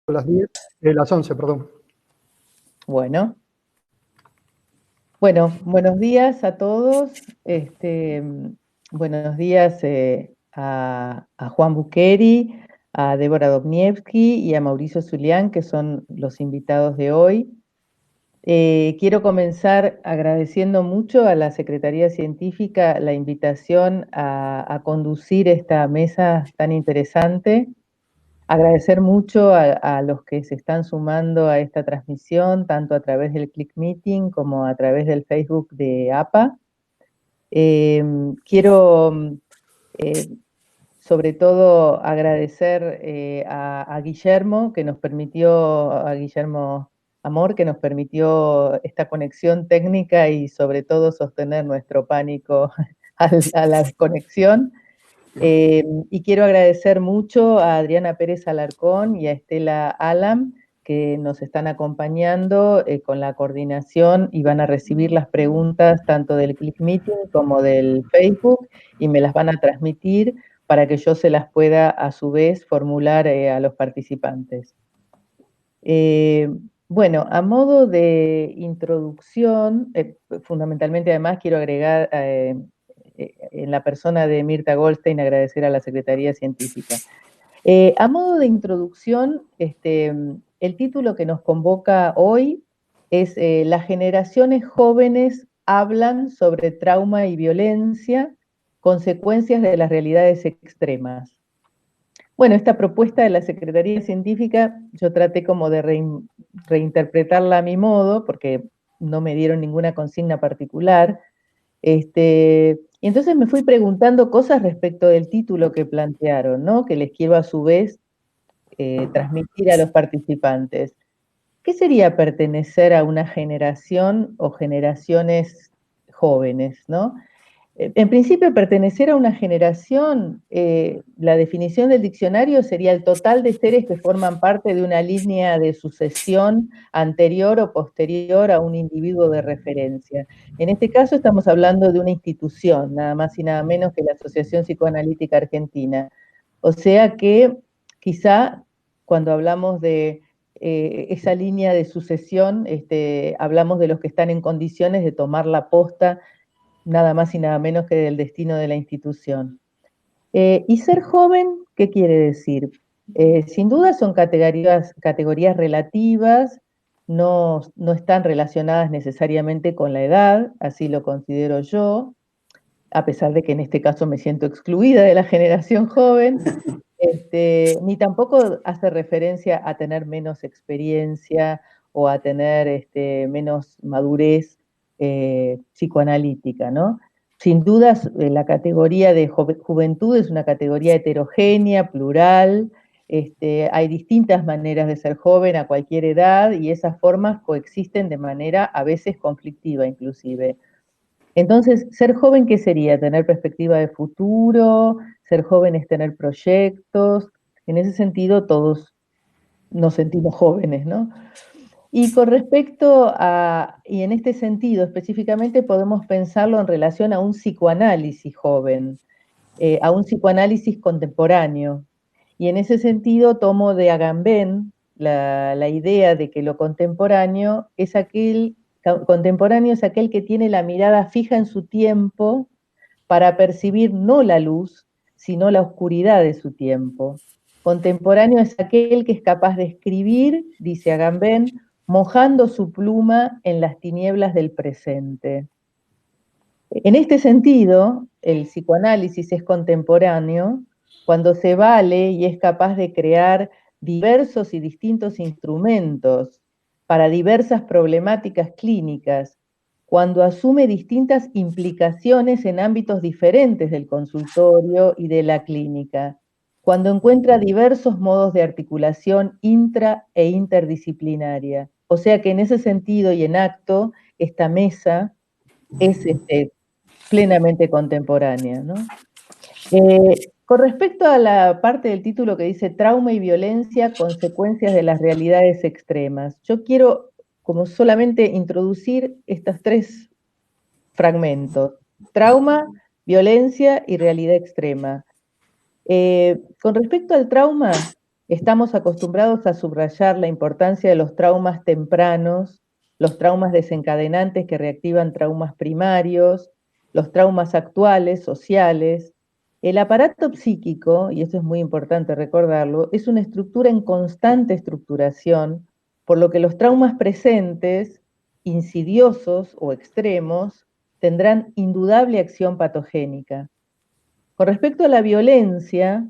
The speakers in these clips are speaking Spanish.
Las 10, las 11, perdón. Bueno, buenos días a todos. Buenos días a Juan Buqueri, a Débora Dobniewski y a Mauricio Zulián, que son los invitados de hoy. Quiero comenzar agradeciendo mucho a la Secretaría Científica la invitación a conducir esta mesa tan interesante. Agradecer mucho a los que se están sumando a esta transmisión, tanto a través del Click Meeting como a través del Facebook de APA. Quiero sobre todo agradecer a Guillermo, a Guillermo Amor, que nos permitió esta conexión técnica y sobre todo sostener nuestro pánico a la conexión. Y quiero agradecer mucho a Adriana Pérez Alarcón y a Estela Alam, que nos están acompañando con la coordinación y van a recibir las preguntas tanto del Click Meeting como del Facebook y me las van a transmitir para que yo se las pueda a su vez formular a los participantes. Bueno, a modo de introducción, fundamentalmente además quiero agregar en la persona de Mirta Goldstein agradecer a la Secretaría Científica. A modo de introducción, el título que nos convoca hoy es Las generaciones jóvenes hablan sobre trauma y violencia, consecuencias de las realidades extremas. Bueno, esta propuesta de la Secretaría Científica yo traté como de reinterpretarla a mi modo, porque no me dieron ninguna consigna particular. Y entonces me fui preguntando cosas respecto del título que plantearon, ¿no? Que les quiero a su vez transmitir a los participantes. ¿Qué sería pertenecer a una generación o generaciones jóvenes, ¿no? En principio, pertenecer a una generación, la definición del diccionario sería el total de seres que forman parte de una línea de sucesión anterior o posterior a un individuo de referencia. En este caso estamos hablando de una institución, nada más y nada menos que la Asociación Psicoanalítica Argentina. O sea que quizá cuando hablamos de esa línea de sucesión, hablamos de los que están en condiciones de tomar la posta nada más y nada menos que del destino de la institución. Y ser joven, ¿qué quiere decir? Sin duda son categorías relativas, no están relacionadas necesariamente con la edad, así lo considero yo, a pesar de que en este caso me siento excluida de la generación joven, ni tampoco hace referencia a tener menos experiencia o a tener menos madurez psicoanalítica, ¿no? Sin dudas, la categoría de juventud es una categoría heterogénea, plural, hay distintas maneras de ser joven a cualquier edad y esas formas coexisten de manera a veces conflictiva inclusive. Entonces, ser joven, ¿qué sería? Tener perspectiva de futuro, ser joven es tener proyectos. En ese sentido, todos nos sentimos jóvenes, ¿no? Y con respecto y en este sentido específicamente podemos pensarlo en relación a un psicoanálisis joven, a un psicoanálisis contemporáneo. Y en ese sentido tomo de Agamben la idea de que lo contemporáneo es aquel que tiene la mirada fija en su tiempo para percibir no la luz, sino la oscuridad de su tiempo. Contemporáneo es aquel que es capaz de escribir, dice Agamben, mojando su pluma en las tinieblas del presente. En este sentido, el psicoanálisis es contemporáneo cuando se vale y es capaz de crear diversos y distintos instrumentos para diversas problemáticas clínicas, cuando asume distintas implicaciones en ámbitos diferentes del consultorio y de la clínica, cuando encuentra diversos modos de articulación intra e interdisciplinaria. O sea que en ese sentido y en acto, esta mesa es plenamente contemporánea, ¿no? Con respecto a la parte del título que dice trauma y violencia, consecuencias de las realidades extremas, yo quiero como solamente introducir estos tres fragmentos, trauma, violencia y realidad extrema. Con respecto al trauma, Estamos acostumbrados a subrayar la importancia de los traumas tempranos, los traumas desencadenantes que reactivan traumas primarios, los traumas actuales, sociales. El aparato psíquico, y eso es muy importante recordarlo, es una estructura en constante estructuración, por lo que los traumas presentes, insidiosos o extremos, tendrán indudable acción patogénica. Con respecto a la violencia,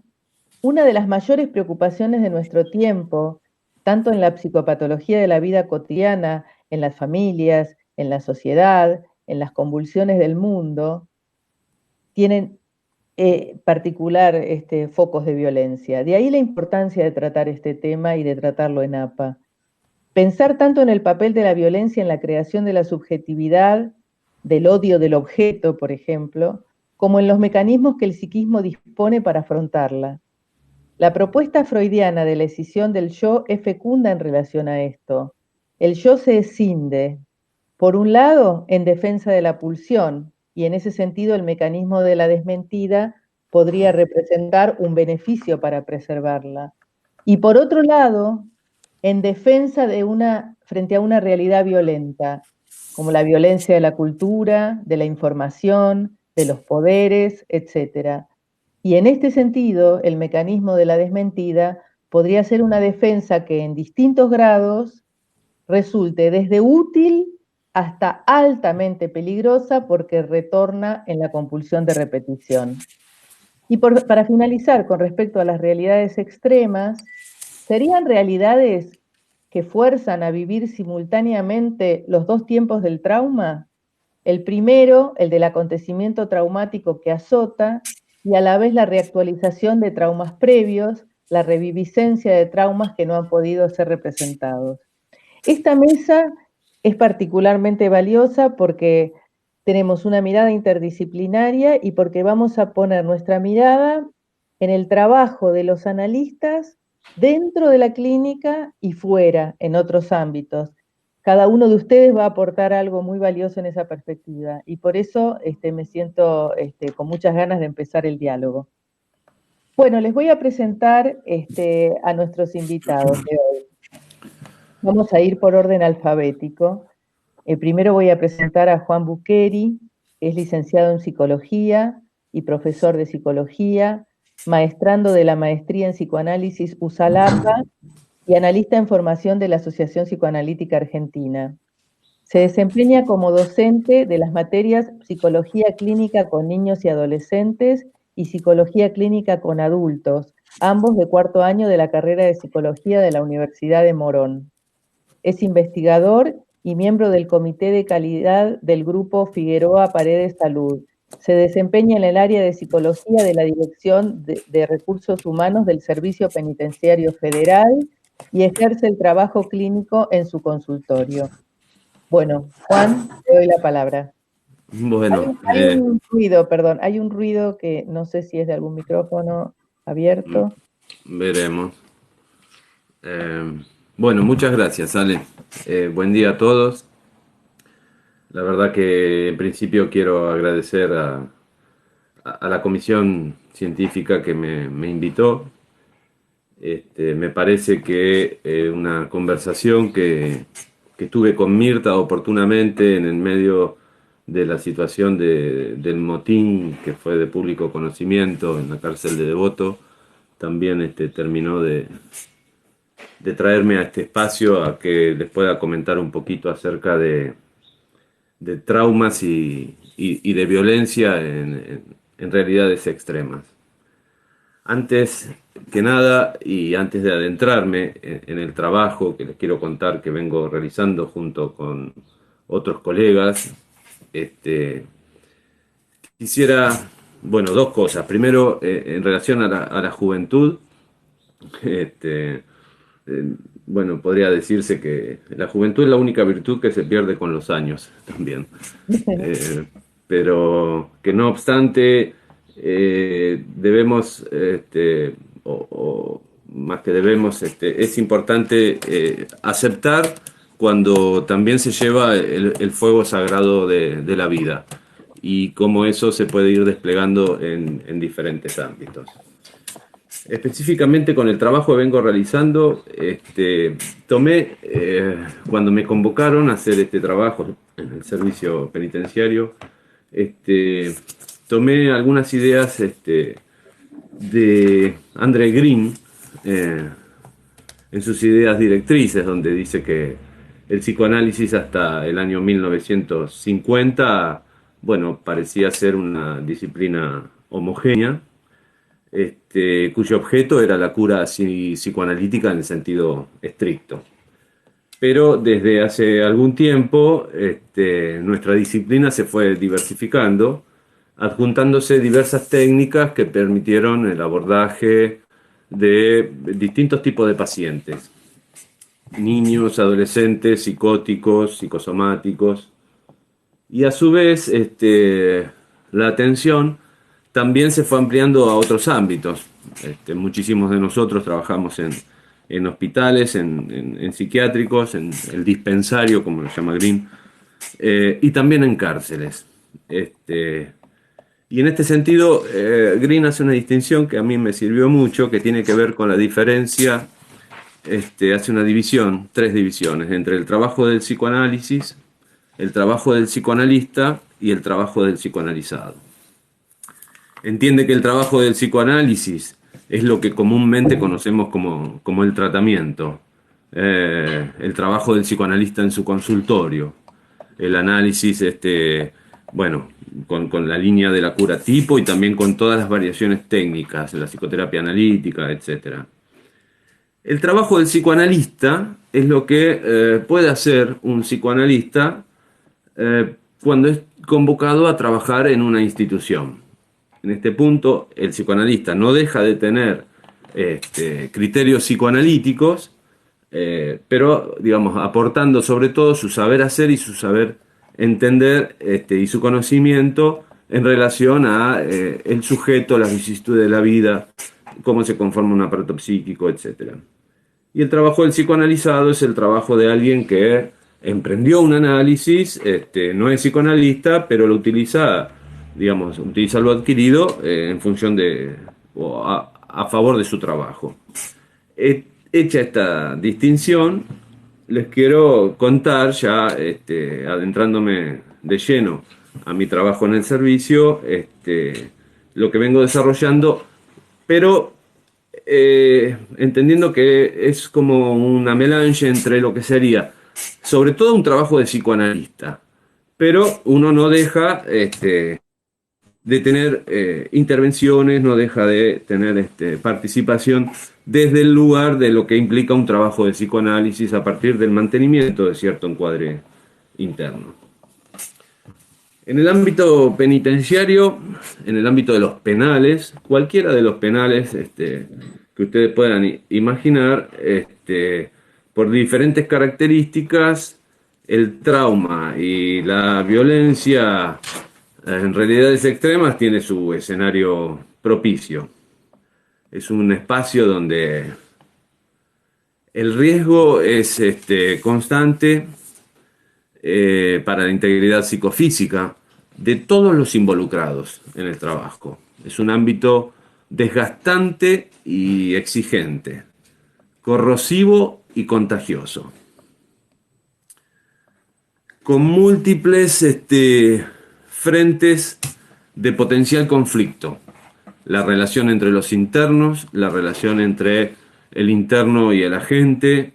una de las mayores preocupaciones de nuestro tiempo, tanto en la psicopatología de la vida cotidiana, en las familias, en la sociedad, en las convulsiones del mundo, tienen particular focos de violencia. De ahí la importancia de tratar este tema y de tratarlo en APA. Pensar tanto en el papel de la violencia en la creación de la subjetividad, del odio del objeto, por ejemplo, como en los mecanismos que el psiquismo dispone para afrontarla. La propuesta freudiana de la escisión del yo es fecunda en relación a esto. El yo se escinde, por un lado, en defensa de la pulsión, y en ese sentido el mecanismo de la desmentida podría representar un beneficio para preservarla. Y por otro lado, en defensa de frente a una realidad violenta, como la violencia de la cultura, de la información, de los poderes, etc. Y en este sentido, el mecanismo de la desmentida podría ser una defensa que en distintos grados resulte desde útil hasta altamente peligrosa porque retorna en la compulsión de repetición. Y para finalizar, con respecto a las realidades extremas, ¿serían realidades que fuerzan a vivir simultáneamente los dos tiempos del trauma? El primero, el del acontecimiento traumático que azota, y a la vez la reactualización de traumas previos, la reviviscencia de traumas que no han podido ser representados. Esta mesa es particularmente valiosa porque tenemos una mirada interdisciplinaria y porque vamos a poner nuestra mirada en el trabajo de los analistas dentro de la clínica y fuera, en otros ámbitos. Cada uno de ustedes va a aportar algo muy valioso en esa perspectiva y por eso me siento con muchas ganas de empezar el diálogo. Bueno, les voy a presentar a nuestros invitados de hoy. Vamos a ir por orden alfabético. Primero voy a presentar a Juan Buqueri, es licenciado en Psicología y profesor de Psicología, maestrando de la Maestría en Psicoanálisis USALAPA y analista en formación de la Asociación Psicoanalítica Argentina. Se desempeña como docente de las materias Psicología Clínica con niños y adolescentes y Psicología Clínica con adultos, ambos de cuarto año de la carrera de Psicología de la Universidad de Morón. Es investigador y miembro del Comité de Calidad del Grupo Figueroa Paredes Salud. Se desempeña en el área de Psicología de la Dirección de Recursos Humanos del Servicio Penitenciario Federal y ejerce el trabajo clínico en su consultorio. Bueno, Juan, te doy la palabra. Bueno, hay un ruido, perdón, hay un ruido que no sé si es de algún micrófono abierto. Veremos. Bueno, muchas gracias, Ale. Buen día a todos. La verdad que en principio quiero agradecer a la comisión científica que me invitó. Me parece que una conversación que tuve con Mirta oportunamente en el medio de la situación del motín que fue de público conocimiento en la cárcel de Devoto, también terminó de traerme a este espacio a que les pueda comentar un poquito acerca de traumas y de violencia en realidades extremas. Antes que nada, y antes de adentrarme en el trabajo que les quiero contar que vengo realizando junto con otros colegas, quisiera, bueno, dos cosas. Primero, en relación a la juventud, bueno, podría decirse que la juventud es la única virtud que se pierde con los años también. Pero que no obstante, debemos, o más que debemos, es importante aceptar cuando también se lleva el fuego sagrado de la vida y cómo eso se puede ir desplegando en diferentes ámbitos. específicamente con el trabajo que vengo realizando, tomé, cuando me convocaron a hacer este trabajo en el servicio penitenciario, tomé algunas ideas de André Green, eh, en sus ideas directrices, donde dice que el psicoanálisis hasta el año 1950, bueno, parecía ser una disciplina homogénea, cuyo objeto era la cura psicoanalítica en el sentido estricto. Pero desde hace algún tiempo nuestra disciplina se fue diversificando, adjuntándose diversas técnicas que permitieron el abordaje de distintos tipos de pacientes, niños, adolescentes, psicóticos, psicosomáticos, y a su vez la atención también se fue ampliando a otros ámbitos. Muchísimos de nosotros trabajamos en hospitales, en psiquiátricos, en el dispensario, como lo llama Green, y también en cárceles. Y en este sentido, Green hace una distinción que a mí me sirvió mucho, que tiene que ver con la diferencia, hace una división, tres divisiones, entre el trabajo del psicoanálisis, el trabajo del psicoanalista y el trabajo del psicoanalizado. Entiende que el trabajo del psicoanálisis es lo que comúnmente conocemos como el tratamiento, el trabajo del psicoanalista en su consultorio, el análisis, bueno, con la línea de la cura tipo y también con todas las variaciones técnicas, la psicoterapia analítica, etc. El trabajo del psicoanalista es lo que puede hacer un psicoanalista cuando es convocado a trabajar en una institución. En este punto, el psicoanalista no deja de tener criterios psicoanalíticos, pero, digamos, aportando sobre todo su saber hacer y su saber entender y su conocimiento en relación a el sujeto, las vicisitudes de la vida, cómo se conforma un aparato psíquico, etc. Y el trabajo del psicoanalizado es el trabajo de alguien que emprendió un análisis, no es psicoanalista, pero lo utiliza, digamos, utiliza lo adquirido en función de, o a favor de su trabajo. Hecha esta distinción, les quiero contar, ya adentrándome de lleno a mi trabajo en el servicio, lo que vengo desarrollando, pero entendiendo que es como una melange entre lo que sería, sobre todo, un trabajo de psicoanalista, pero uno no deja de tener intervenciones, no deja de tener participación desde el lugar de lo que implica un trabajo de psicoanálisis a partir del mantenimiento de cierto encuadre interno. En el ámbito penitenciario, en el ámbito de los penales, cualquiera de los penales que ustedes puedan imaginar, por diferentes características, el trauma y la violencia en realidades extremas tiene su escenario propicio. Es un espacio donde el riesgo es constante para la integridad psicofísica de todos los involucrados en el trabajo. Es un ámbito desgastante y exigente, corrosivo y contagioso, con múltiples frentes de potencial conflicto. La relación entre los internos, la relación entre el interno y el agente,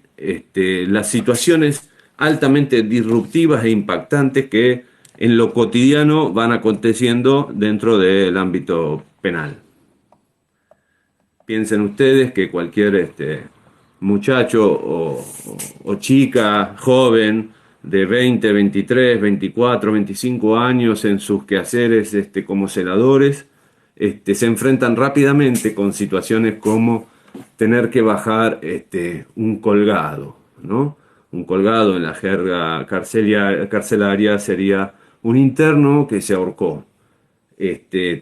las situaciones altamente disruptivas e impactantes que en lo cotidiano van aconteciendo dentro del ámbito penal. Piensen ustedes que cualquier muchacho o chica joven de 20, 23, 24, 25 años en sus quehaceres como celadores, se enfrentan rápidamente con situaciones como tener que bajar un colgado, ¿no? Un colgado en la jerga carcelaria sería un interno que se ahorcó.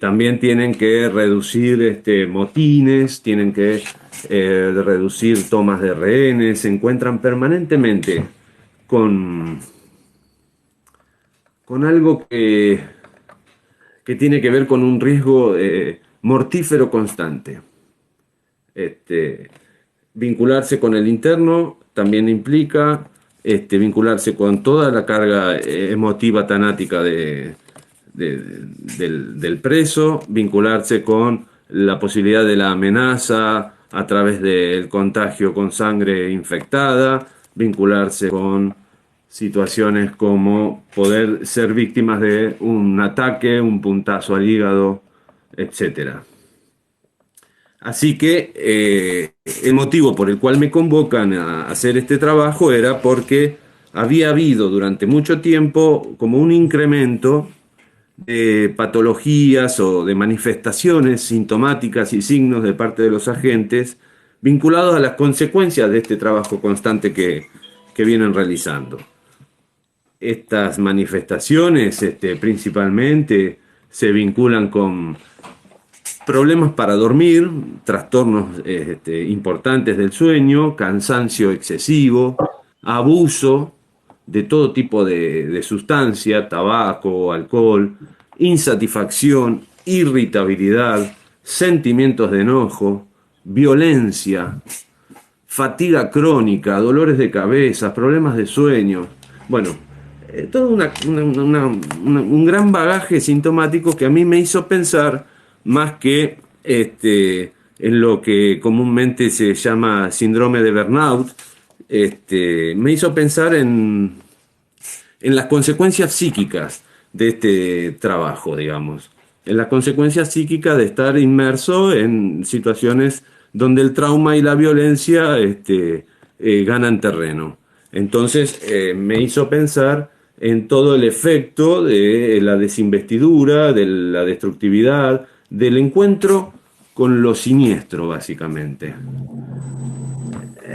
También tienen que reducir motines, tienen que reducir tomas de rehenes, se encuentran permanentemente con algo que tiene que ver con un riesgo mortífero constante. Vincularse con el interno también implica vincularse con toda la carga emotiva tanática del preso, vincularse con la posibilidad de la amenaza a través del contagio con sangre infectada, vincularse con situaciones como poder ser víctimas de un ataque, un puntazo al hígado, etcétera. Así que el motivo por el cual me convocan a hacer este trabajo era porque había habido durante mucho tiempo como un incremento de patologías o de manifestaciones sintomáticas y signos de parte de los agentes vinculados a las consecuencias de este trabajo constante que vienen realizando. Estas manifestaciones principalmente se vinculan con problemas para dormir, trastornos importantes del sueño, cansancio excesivo, abuso de todo tipo de sustancia, tabaco, alcohol, insatisfacción, irritabilidad, sentimientos de enojo, violencia, fatiga crónica, dolores de cabeza, problemas de sueño. Bueno, todo un gran bagaje sintomático que a mí me hizo pensar más que en lo que comúnmente se llama síndrome de burnout, me hizo pensar en las consecuencias psíquicas de este trabajo, digamos, en las consecuencias psíquicas de estar inmerso en situaciones donde el trauma y la violencia ganan terreno. Entonces me hizo pensar en todo el efecto de la desinvestidura, de la destructividad, del encuentro con lo siniestro, básicamente.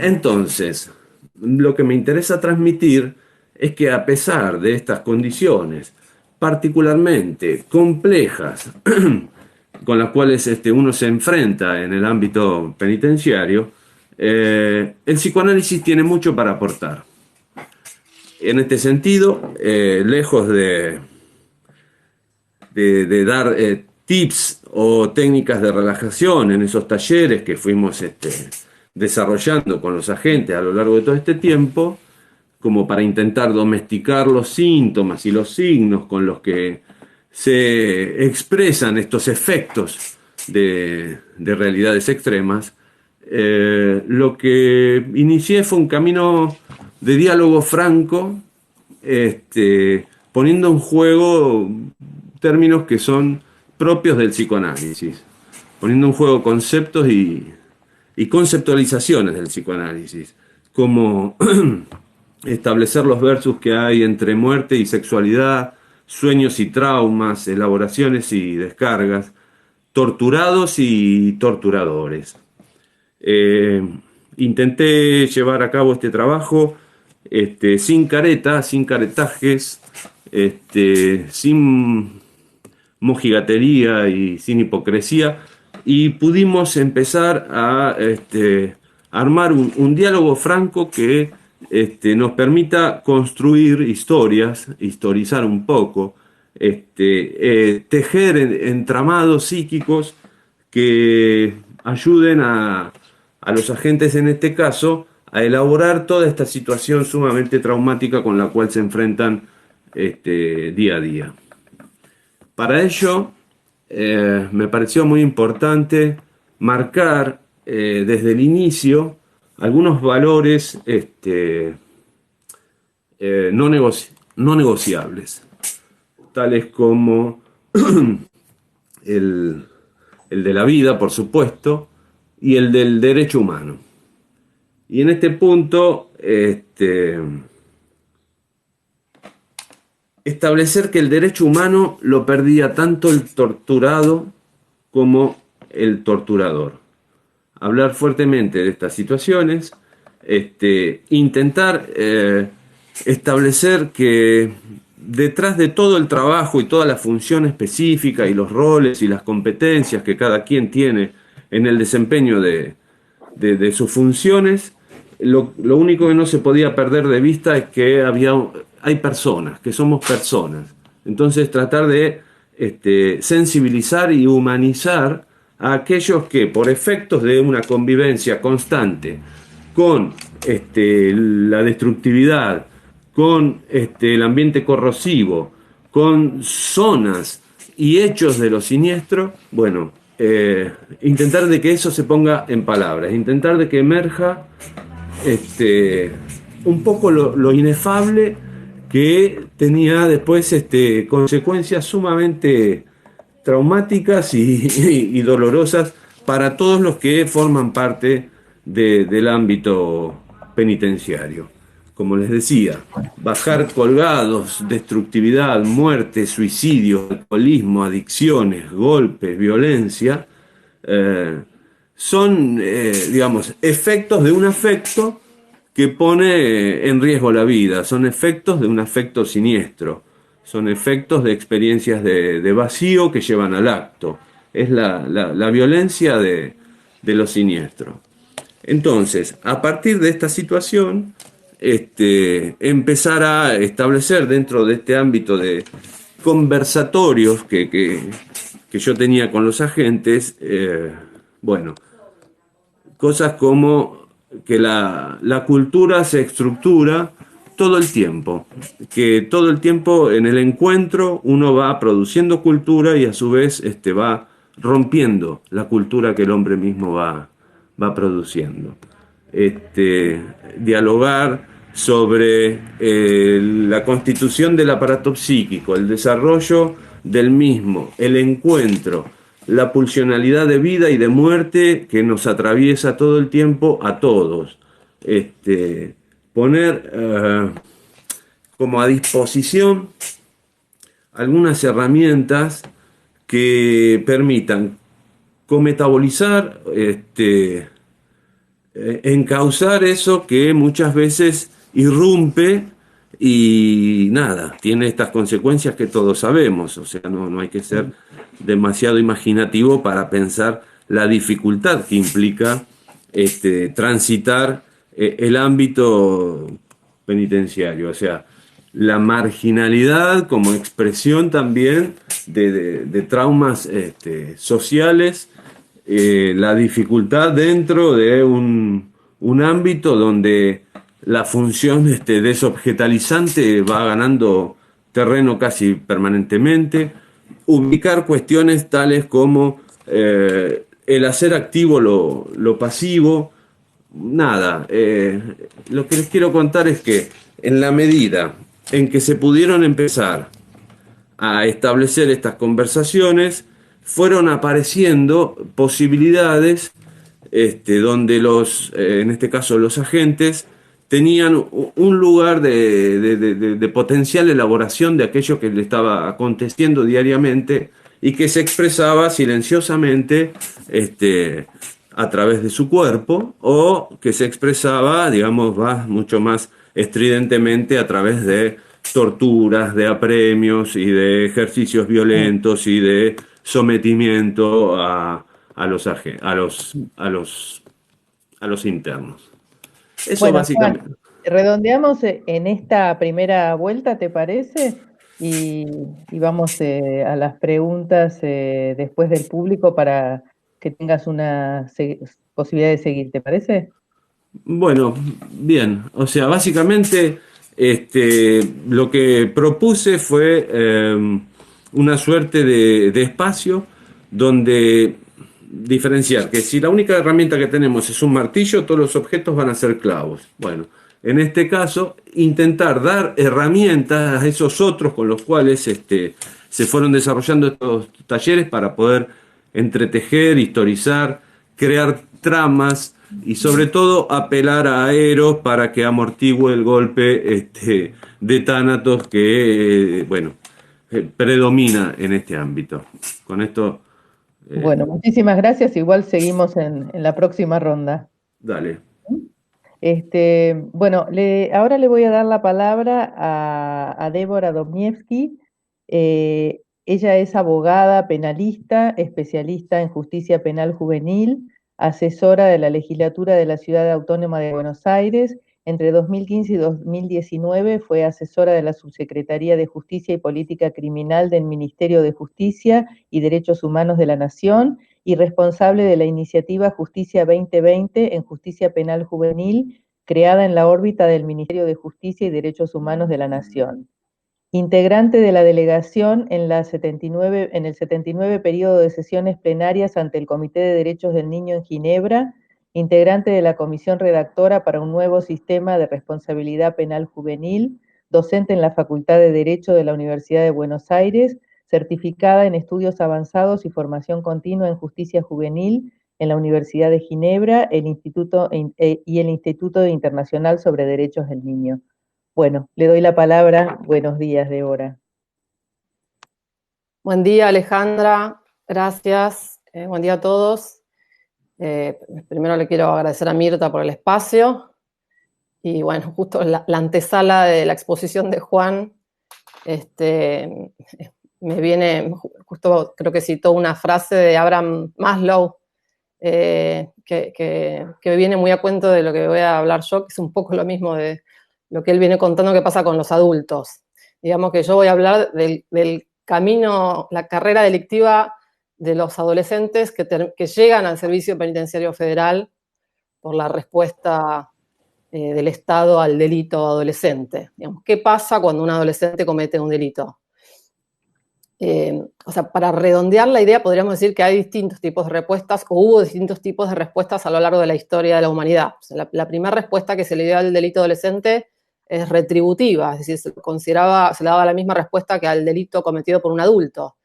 Entonces, lo que me interesa transmitir es que a pesar de estas condiciones particularmente complejas con las cuales uno se enfrenta en el ámbito penitenciario, el psicoanálisis tiene mucho para aportar. En este sentido, lejos de dar tips o técnicas de relajación en esos talleres que fuimos desarrollando con los agentes a lo largo de todo este tiempo, como para intentar domesticar los síntomas y los signos con los que se expresan estos efectos de realidades extremas, lo que inicié fue un camino de diálogo franco, poniendo en juego términos que son propios del psicoanálisis, poniendo en juego conceptos y conceptualizaciones del psicoanálisis, como establecer los versus que hay entre muerte y sexualidad, sueños y traumas, elaboraciones y descargas, torturados y torturadores. Intenté llevar a cabo este trabajo sin careta, sin caretajes, sin mojigatería y sin hipocresía, y pudimos empezar a armar un diálogo franco que nos permita construir historias, historizar un poco, tejer entramados psíquicos que ayuden a los agentes, en este caso, a elaborar toda esta situación sumamente traumática con la cual se enfrentan día a día. Para ello, me pareció muy importante marcar desde el inicio algunos valores no negociables, tales como el de la vida, por supuesto, y el del derecho humano. Y en este punto, establecer que el derecho humano lo perdía tanto el torturado como el torturador. Hablar fuertemente de estas situaciones, intentar establecer que detrás de todo el trabajo y toda la función específica y los roles y las competencias que cada quien tiene en el desempeño de sus funciones, lo único que no se podía perder de vista es que hay personas, que somos personas. Entonces tratar de sensibilizar y humanizar a aquellos que por efectos de una convivencia constante con la destructividad, con el ambiente corrosivo, con zonas y hechos de lo siniestro, bueno, intentar de que eso se ponga en palabras, intentar de que emerja un poco lo inefable que tenía después consecuencias sumamente traumáticas y dolorosas para todos los que forman parte del ámbito penitenciario. Como les decía, bajar colgados, destructividad, muerte, suicidio, alcoholismo, adicciones, golpes, violencia, son, digamos, efectos de un afecto que pone en riesgo la vida, son efectos de un afecto siniestro, son efectos de experiencias de vacío que llevan al acto. Es la violencia de lo siniestro. Entonces, a partir de esta situación, empezar a establecer dentro de este ámbito de conversatorios que yo tenía con los agentes, bueno, cosas como que la cultura se estructura todo el tiempo, que todo el tiempo en el encuentro uno va produciendo cultura y a su vez va rompiendo la cultura que el hombre mismo va produciendo. Dialogar sobre la constitución del aparato psíquico, el desarrollo del mismo, el encuentro, la pulsionalidad de vida y de muerte que nos atraviesa todo el tiempo a todos. Poner como a disposición algunas herramientas que permitan cometabolizar, encauzar eso que muchas veces irrumpe y nada, tiene estas consecuencias que todos sabemos. O sea, no hay que ser demasiado imaginativo para pensar la dificultad que implica transitar el ámbito penitenciario. O sea, la marginalidad como expresión también de traumas sociales, la dificultad dentro de un ámbito donde la función desobjetalizante va ganando terreno casi permanentemente, ubicar cuestiones tales como el hacer activo lo pasivo. Nada, lo que les quiero contar es que en la medida en que se pudieron empezar a establecer estas conversaciones, fueron apareciendo posibilidades donde en este caso los agentes, tenían un lugar de potencial elaboración de aquello que le estaba aconteciendo diariamente y que se expresaba silenciosamente a través de su cuerpo, o que se expresaba, digamos, mucho más estridentemente a través de torturas, de apremios y de ejercicios violentos y de sometimiento a los internos. Eso Bueno, básicamente. Juan, redondeamos en esta primera vuelta, ¿te parece? Y vamos a las preguntas después del público para que tengas una posibilidad de seguir, ¿te parece? Bueno, bien. O sea, básicamente lo que propuse fue una suerte de espacio donde diferenciar que si la única herramienta que tenemos es un martillo, todos los objetos van a ser clavos. Bueno, en este caso, intentar dar herramientas a esos otros con los cuales se fueron desarrollando estos talleres para poder entretejer, historizar, crear tramas y sobre todo apelar a Eros para que amortigüe el golpe de Tánatos que, predomina en este ámbito. Con esto... Bueno, muchísimas gracias. Igual seguimos en la próxima ronda. Dale. Bueno, ahora le voy a dar la palabra a Débora Dobniewski. Ella es abogada penalista, especialista en justicia penal juvenil, asesora de la legislatura de la Ciudad Autónoma de Buenos Aires. Entre 2015 y 2019 fue asesora de la Subsecretaría de Justicia y Política Criminal del Ministerio de Justicia y Derechos Humanos de la Nación y responsable de la iniciativa Justicia 2020 en Justicia Penal Juvenil, creada en la órbita del Ministerio de Justicia y Derechos Humanos de la Nación. Integrante de la delegación en el 79 periodo de sesiones plenarias ante el Comité de Derechos del Niño en Ginebra, integrante de la Comisión Redactora para un nuevo sistema de responsabilidad penal juvenil, docente en la Facultad de Derecho de la Universidad de Buenos Aires, certificada en estudios avanzados y formación continua en justicia juvenil en la Universidad de Ginebra y el Instituto Internacional sobre Derechos del Niño. Bueno, le doy la palabra. Buenos días, Débora. Buen día, Alejandra. Gracias. Buen día a todos. Primero le quiero agradecer a Mirta por el espacio. Y bueno, justo la antesala de la exposición de Juan, me viene, justo creo que citó una frase de Abraham Maslow, que viene muy a cuento de lo que voy a hablar yo, que es un poco lo mismo de lo que él viene contando que pasa con los adultos. Digamos que yo voy a hablar del camino, la carrera delictiva de los adolescentes que llegan al Servicio Penitenciario Federal por la respuesta del Estado al delito adolescente. Digamos, ¿qué pasa cuando un adolescente comete un delito? O sea, para redondear la idea, podríamos decir que hay distintos tipos de respuestas, o hubo distintos tipos de respuestas a lo largo de la historia de la humanidad. O sea, la primera respuesta que se le dio al delito adolescente es retributiva, es decir, se le daba la misma respuesta que al delito cometido por un adulto.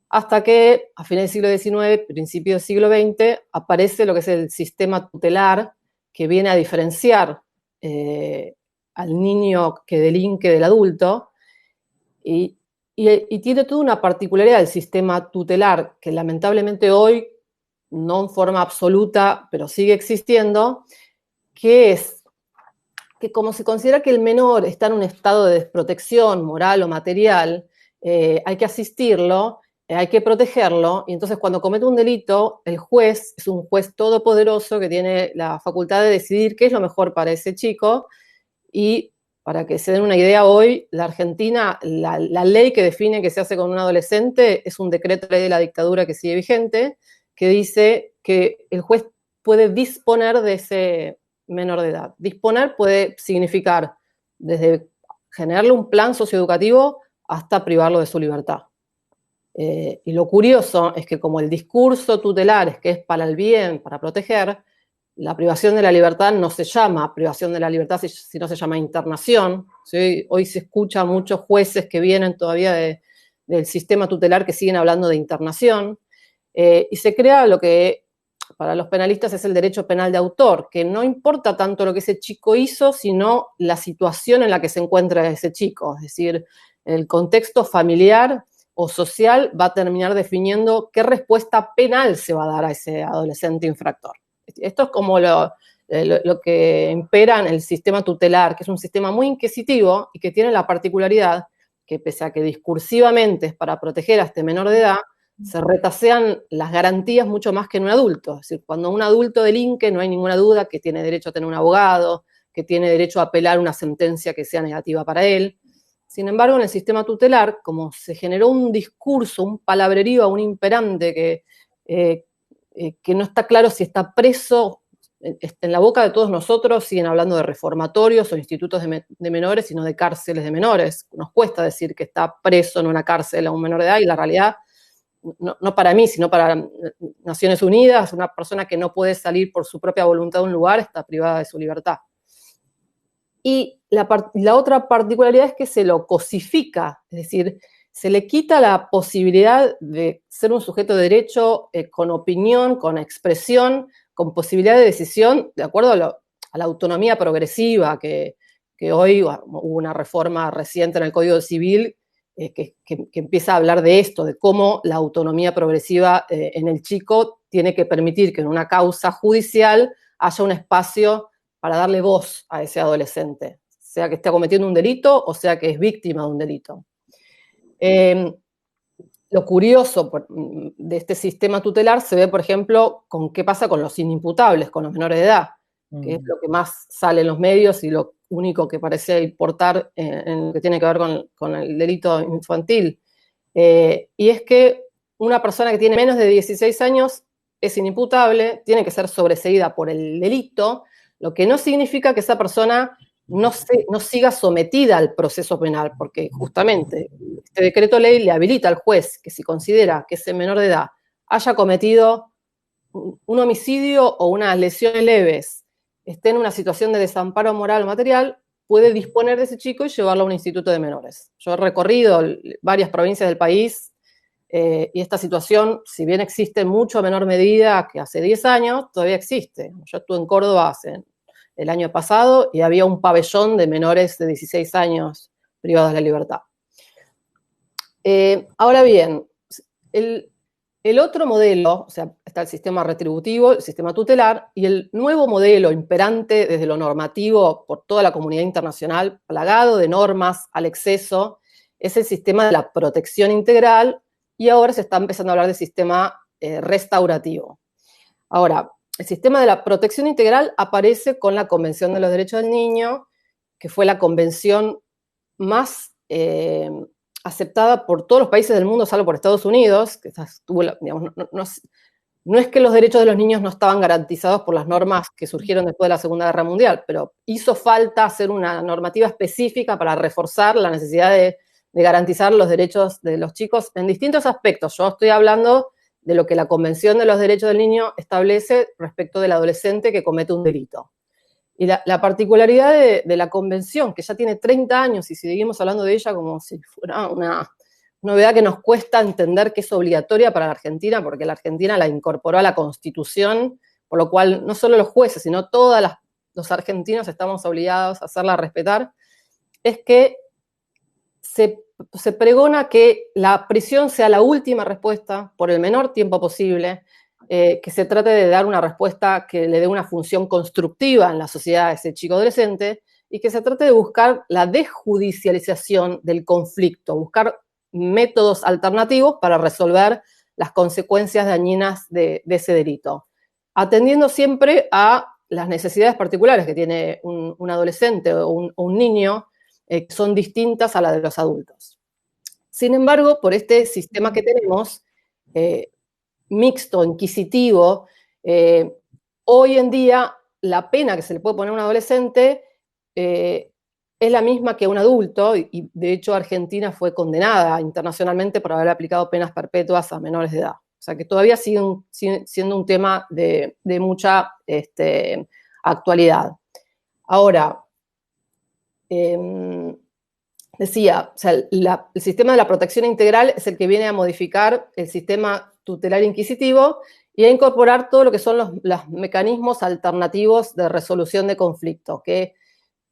Hasta que, a fines del siglo XIX, principios del siglo XX, aparece lo que es el sistema tutelar, que viene a diferenciar al niño que delinque del adulto, y tiene toda una particularidad del sistema tutelar, que lamentablemente hoy, no en forma absoluta, pero sigue existiendo, que es que como se considera que el menor está en un estado de desprotección moral o material, hay que asistirlo, hay que protegerlo, y entonces cuando comete un delito, el juez es un juez todopoderoso que tiene la facultad de decidir qué es lo mejor para ese chico. Y para que se den una idea, hoy la Argentina, la ley que define qué se hace con un adolescente es un decreto de ley de la dictadura que sigue vigente, que dice que el juez puede disponer de ese menor de edad. Disponer puede significar desde generarle un plan socioeducativo hasta privarlo de su libertad. Y lo curioso es que como el discurso tutelar es que es para el bien, para proteger, la privación de la libertad no se llama privación de la libertad, sino se llama internación. ¿Sí? Hoy se escucha a muchos jueces que vienen todavía del sistema tutelar que siguen hablando de internación, y se crea lo que para los penalistas es el derecho penal de autor, que no importa tanto lo que ese chico hizo, sino la situación en la que se encuentra ese chico. Es decir, el contexto familiar o social va a terminar definiendo qué respuesta penal se va a dar a ese adolescente infractor. Esto es como lo que impera en el sistema tutelar, que es un sistema muy inquisitivo y que tiene la particularidad que pese a que discursivamente es para proteger a este menor de edad, se retasean las garantías mucho más que en un adulto. Es decir, cuando un adulto delinque no hay ninguna duda que tiene derecho a tener un abogado, que tiene derecho a apelar una sentencia que sea negativa para él. Sin embargo, en el sistema tutelar, como se generó un discurso, un palabrerío, un imperante que no está claro si está preso, en la boca de todos nosotros siguen hablando de reformatorios o institutos de menores, sino de cárceles de menores. Nos cuesta decir que está preso en una cárcel a un menor de edad, y la realidad, no para mí, sino para Naciones Unidas, una persona que no puede salir por su propia voluntad de un lugar está privada de su libertad. Y la otra particularidad es que se lo cosifica, es decir, se le quita la posibilidad de ser un sujeto de derecho con opinión, con expresión, con posibilidad de decisión, de acuerdo a la autonomía progresiva, que hoy hubo una reforma reciente en el Código Civil que empieza a hablar de esto, de cómo la autonomía progresiva en el chico tiene que permitir que en una causa judicial haya un espacio para darle voz a ese adolescente, sea que esté cometiendo un delito o sea que es víctima de un delito. Lo curioso de este sistema tutelar se ve, por ejemplo, con qué pasa con los inimputables, con los menores de edad, que es lo que más sale en los medios y lo único que parece importar en lo que tiene que ver con el delito infantil. Y es que una persona que tiene menos de 16 años es inimputable, tiene que ser sobreseída por el delito, lo que no significa que esa persona no siga sometida al proceso penal, porque justamente este decreto ley le habilita al juez que si considera que ese menor de edad haya cometido un homicidio o unas lesiones leves, esté en una situación de desamparo moral o material, puede disponer de ese chico y llevarlo a un instituto de menores. Yo he recorrido varias provincias del país y esta situación, si bien existe en mucho menor medida que hace 10 años, todavía existe. Yo estuve en Córdoba el año pasado y había un pabellón de menores de 16 años privados de la libertad. Ahora bien, el otro modelo, o sea, está el sistema retributivo, el sistema tutelar, y el nuevo modelo imperante desde lo normativo por toda la comunidad internacional, plagado de normas al exceso, es el sistema de la protección integral, y ahora se está empezando a hablar del sistema restaurativo. Ahora, el sistema de la protección integral aparece con la Convención de los Derechos del Niño, que fue la convención más aceptada por todos los países del mundo, salvo por Estados Unidos, que tuvo, digamos, no es que los derechos de los niños no estaban garantizados por las normas que surgieron después de la Segunda Guerra Mundial, pero hizo falta hacer una normativa específica para reforzar la necesidad de garantizar los derechos de los chicos en distintos aspectos. Yo estoy hablando de lo que la Convención de los Derechos del Niño establece respecto del adolescente que comete un delito. Y la particularidad de la Convención, que ya tiene 30 años y seguimos hablando de ella como si fuera una novedad que nos cuesta entender que es obligatoria para la Argentina, porque la Argentina la incorporó a la Constitución, por lo cual no solo los jueces, sino todos los argentinos estamos obligados a hacerla respetar, es que se pregona que la prisión sea la última respuesta por el menor tiempo posible, que se trate de dar una respuesta que le dé una función constructiva en la sociedad a ese chico adolescente y que se trate de buscar la desjudicialización del conflicto, buscar métodos alternativos para resolver las consecuencias dañinas de ese delito, atendiendo siempre a las necesidades particulares que tiene un adolescente o un niño, que son distintas a las de los adultos. Sin embargo, por este sistema que tenemos, mixto, inquisitivo, hoy en día la pena que se le puede poner a un adolescente es la misma que a un adulto, y de hecho Argentina fue condenada internacionalmente por haber aplicado penas perpetuas a menores de edad. O sea que todavía sigue siendo un tema de mucha actualidad. Ahora, decía, o sea, el sistema de la protección integral es el que viene a modificar el sistema tutelar inquisitivo y a incorporar todo lo que son los mecanismos alternativos de resolución de conflictos, que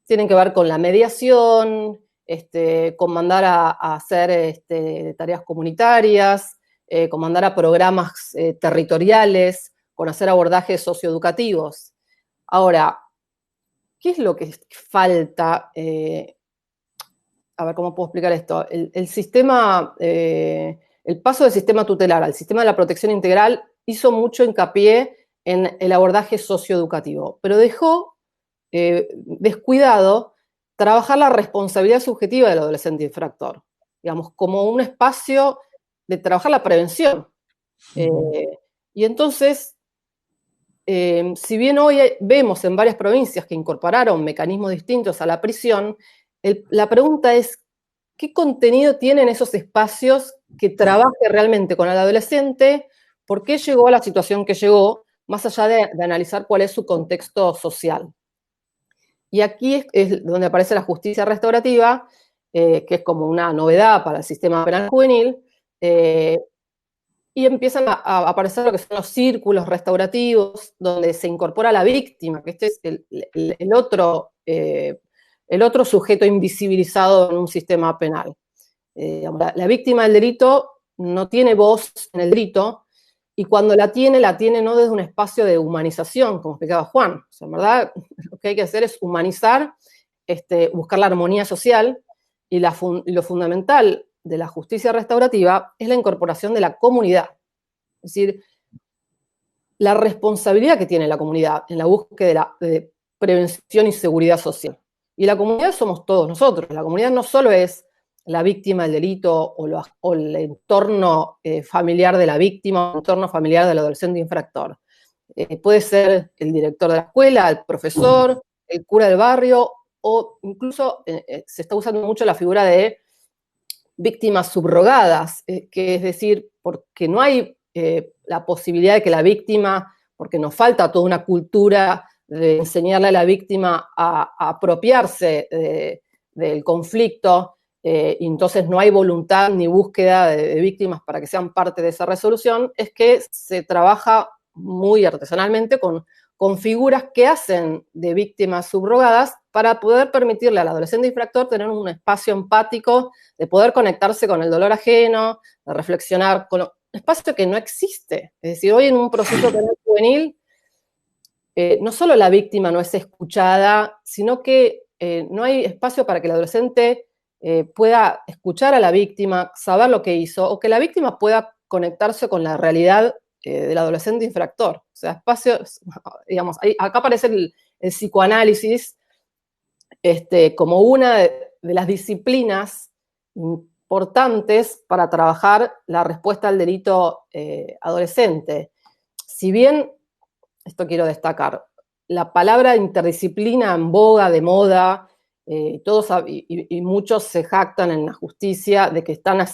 tienen que ver con la mediación, con mandar a hacer tareas comunitarias, con mandar a programas territoriales, con hacer abordajes socioeducativos. Ahora, ¿qué es lo que falta? A ver, ¿cómo puedo explicar esto? El sistema, el paso del sistema tutelar al sistema de la protección integral hizo mucho hincapié en el abordaje socioeducativo, pero dejó descuidado trabajar la responsabilidad subjetiva del adolescente infractor, digamos, como un espacio de trabajar la prevención. Y entonces, si bien hoy vemos en varias provincias que incorporaron mecanismos distintos a la prisión, la pregunta es, ¿qué contenido tienen esos espacios que trabaje realmente con el adolescente? ¿Por qué llegó a la situación que llegó? Más allá de analizar cuál es su contexto social. Y aquí es donde aparece la justicia restaurativa, que es como una novedad para el sistema penal juvenil, y empiezan a aparecer lo que son los círculos restaurativos, donde se incorpora la víctima, que este es el otro sujeto invisibilizado en un sistema penal. La víctima del delito no tiene voz en el delito, y cuando la tiene no desde un espacio de humanización, como explicaba Juan. O sea, en verdad, lo que hay que hacer es humanizar, buscar la armonía social, y lo fundamental de la justicia restaurativa es la incorporación de la comunidad. Es decir, la responsabilidad que tiene la comunidad en la búsqueda de prevención y seguridad social. Y la comunidad somos todos nosotros. La comunidad no solo es la víctima del delito o el entorno familiar de la víctima, o el entorno familiar del adolescente infractor. Puede ser el director de la escuela, el profesor, el cura del barrio, o incluso se está usando mucho la figura de víctimas subrogadas, que es decir, porque no hay la posibilidad de que la víctima, porque nos falta toda una cultura de enseñarle a la víctima a apropiarse del conflicto, y entonces no hay voluntad ni búsqueda de víctimas para que sean parte de esa resolución, es que se trabaja muy artesanalmente con figuras que hacen de víctimas subrogadas para poder permitirle al adolescente infractor tener un espacio empático, de poder conectarse con el dolor ajeno, de reflexionar con un espacio que no existe. Es decir, hoy en un proceso penal juvenil, no solo la víctima no es escuchada, sino que no hay espacio para que el adolescente pueda escuchar a la víctima, saber lo que hizo, o que la víctima pueda conectarse con la realidad del adolescente infractor. O sea, espacios, digamos, acá aparece el psicoanálisis como una de las disciplinas importantes para trabajar la respuesta al delito adolescente. Si bien, esto quiero destacar, la palabra interdisciplina en boga, de moda, y muchos se jactan en la justicia de que están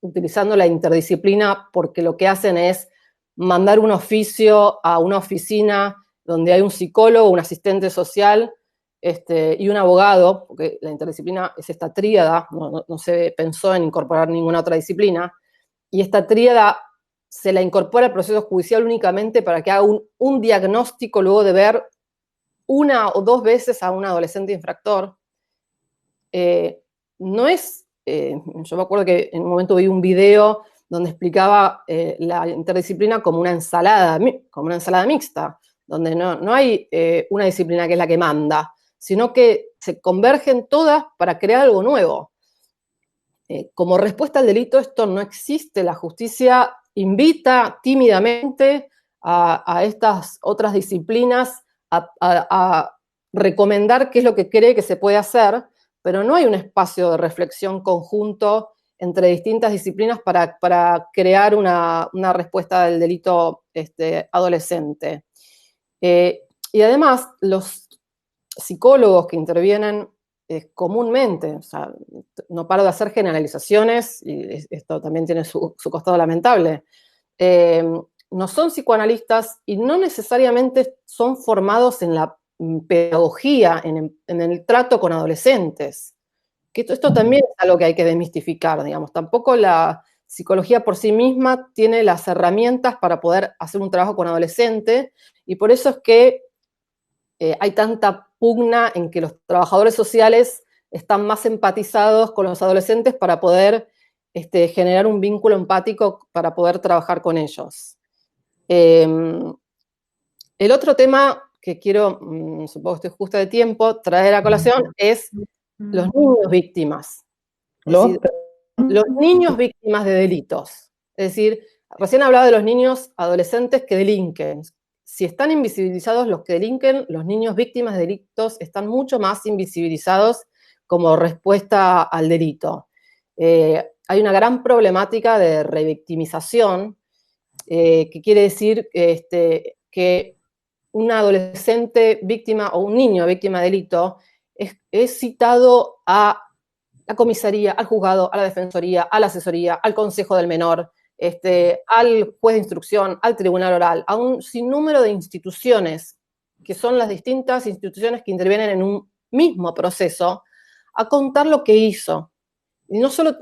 utilizando la interdisciplina porque lo que hacen es mandar un oficio a una oficina donde hay un psicólogo, un asistente social y un abogado, porque la interdisciplina es esta tríada, no se pensó en incorporar ninguna otra disciplina, y esta tríada se la incorpora al proceso judicial únicamente para que haga un diagnóstico luego de ver una o dos veces a un adolescente infractor. No es, yo me acuerdo que en un momento vi un video donde explicaba la interdisciplina como una ensalada mixta, donde no hay una disciplina que es la que manda, sino que se convergen todas para crear algo nuevo. Como respuesta al delito esto no existe. La justicia invita tímidamente a estas otras disciplinas a recomendar qué es lo que cree que se puede hacer, pero no hay un espacio de reflexión conjunto entre distintas disciplinas para crear una respuesta del delito adolescente. Y además, los psicólogos que intervienen comúnmente, o sea, no paro de hacer generalizaciones, y esto también tiene su costado lamentable, no son psicoanalistas y no necesariamente son formados en la pedagogía, en el trato con adolescentes. Que esto también es algo que hay que desmistificar, digamos. Tampoco la psicología por sí misma tiene las herramientas para poder hacer un trabajo con adolescentes, y por eso es que hay tanta pugna en que los trabajadores sociales están más empatizados con los adolescentes para poder generar un vínculo empático para poder trabajar con ellos. El otro tema que quiero, supongo que estoy justa de tiempo, traer a colación es los niños víctimas. Es decir, los niños víctimas de delitos. Es decir, recién hablaba de los niños adolescentes que delinquen. Si están invisibilizados los que delinquen, los niños víctimas de delitos están mucho más invisibilizados como respuesta al delito. Hay una gran problemática de revictimización, que quiere decir que un adolescente víctima o un niño víctima de delito es citado a la comisaría, al juzgado, a la defensoría, a la asesoría, al consejo del menor, al juez de instrucción, al tribunal oral, a un sinnúmero de instituciones, que son las distintas instituciones que intervienen en un mismo proceso, a contar lo que hizo. Y no solo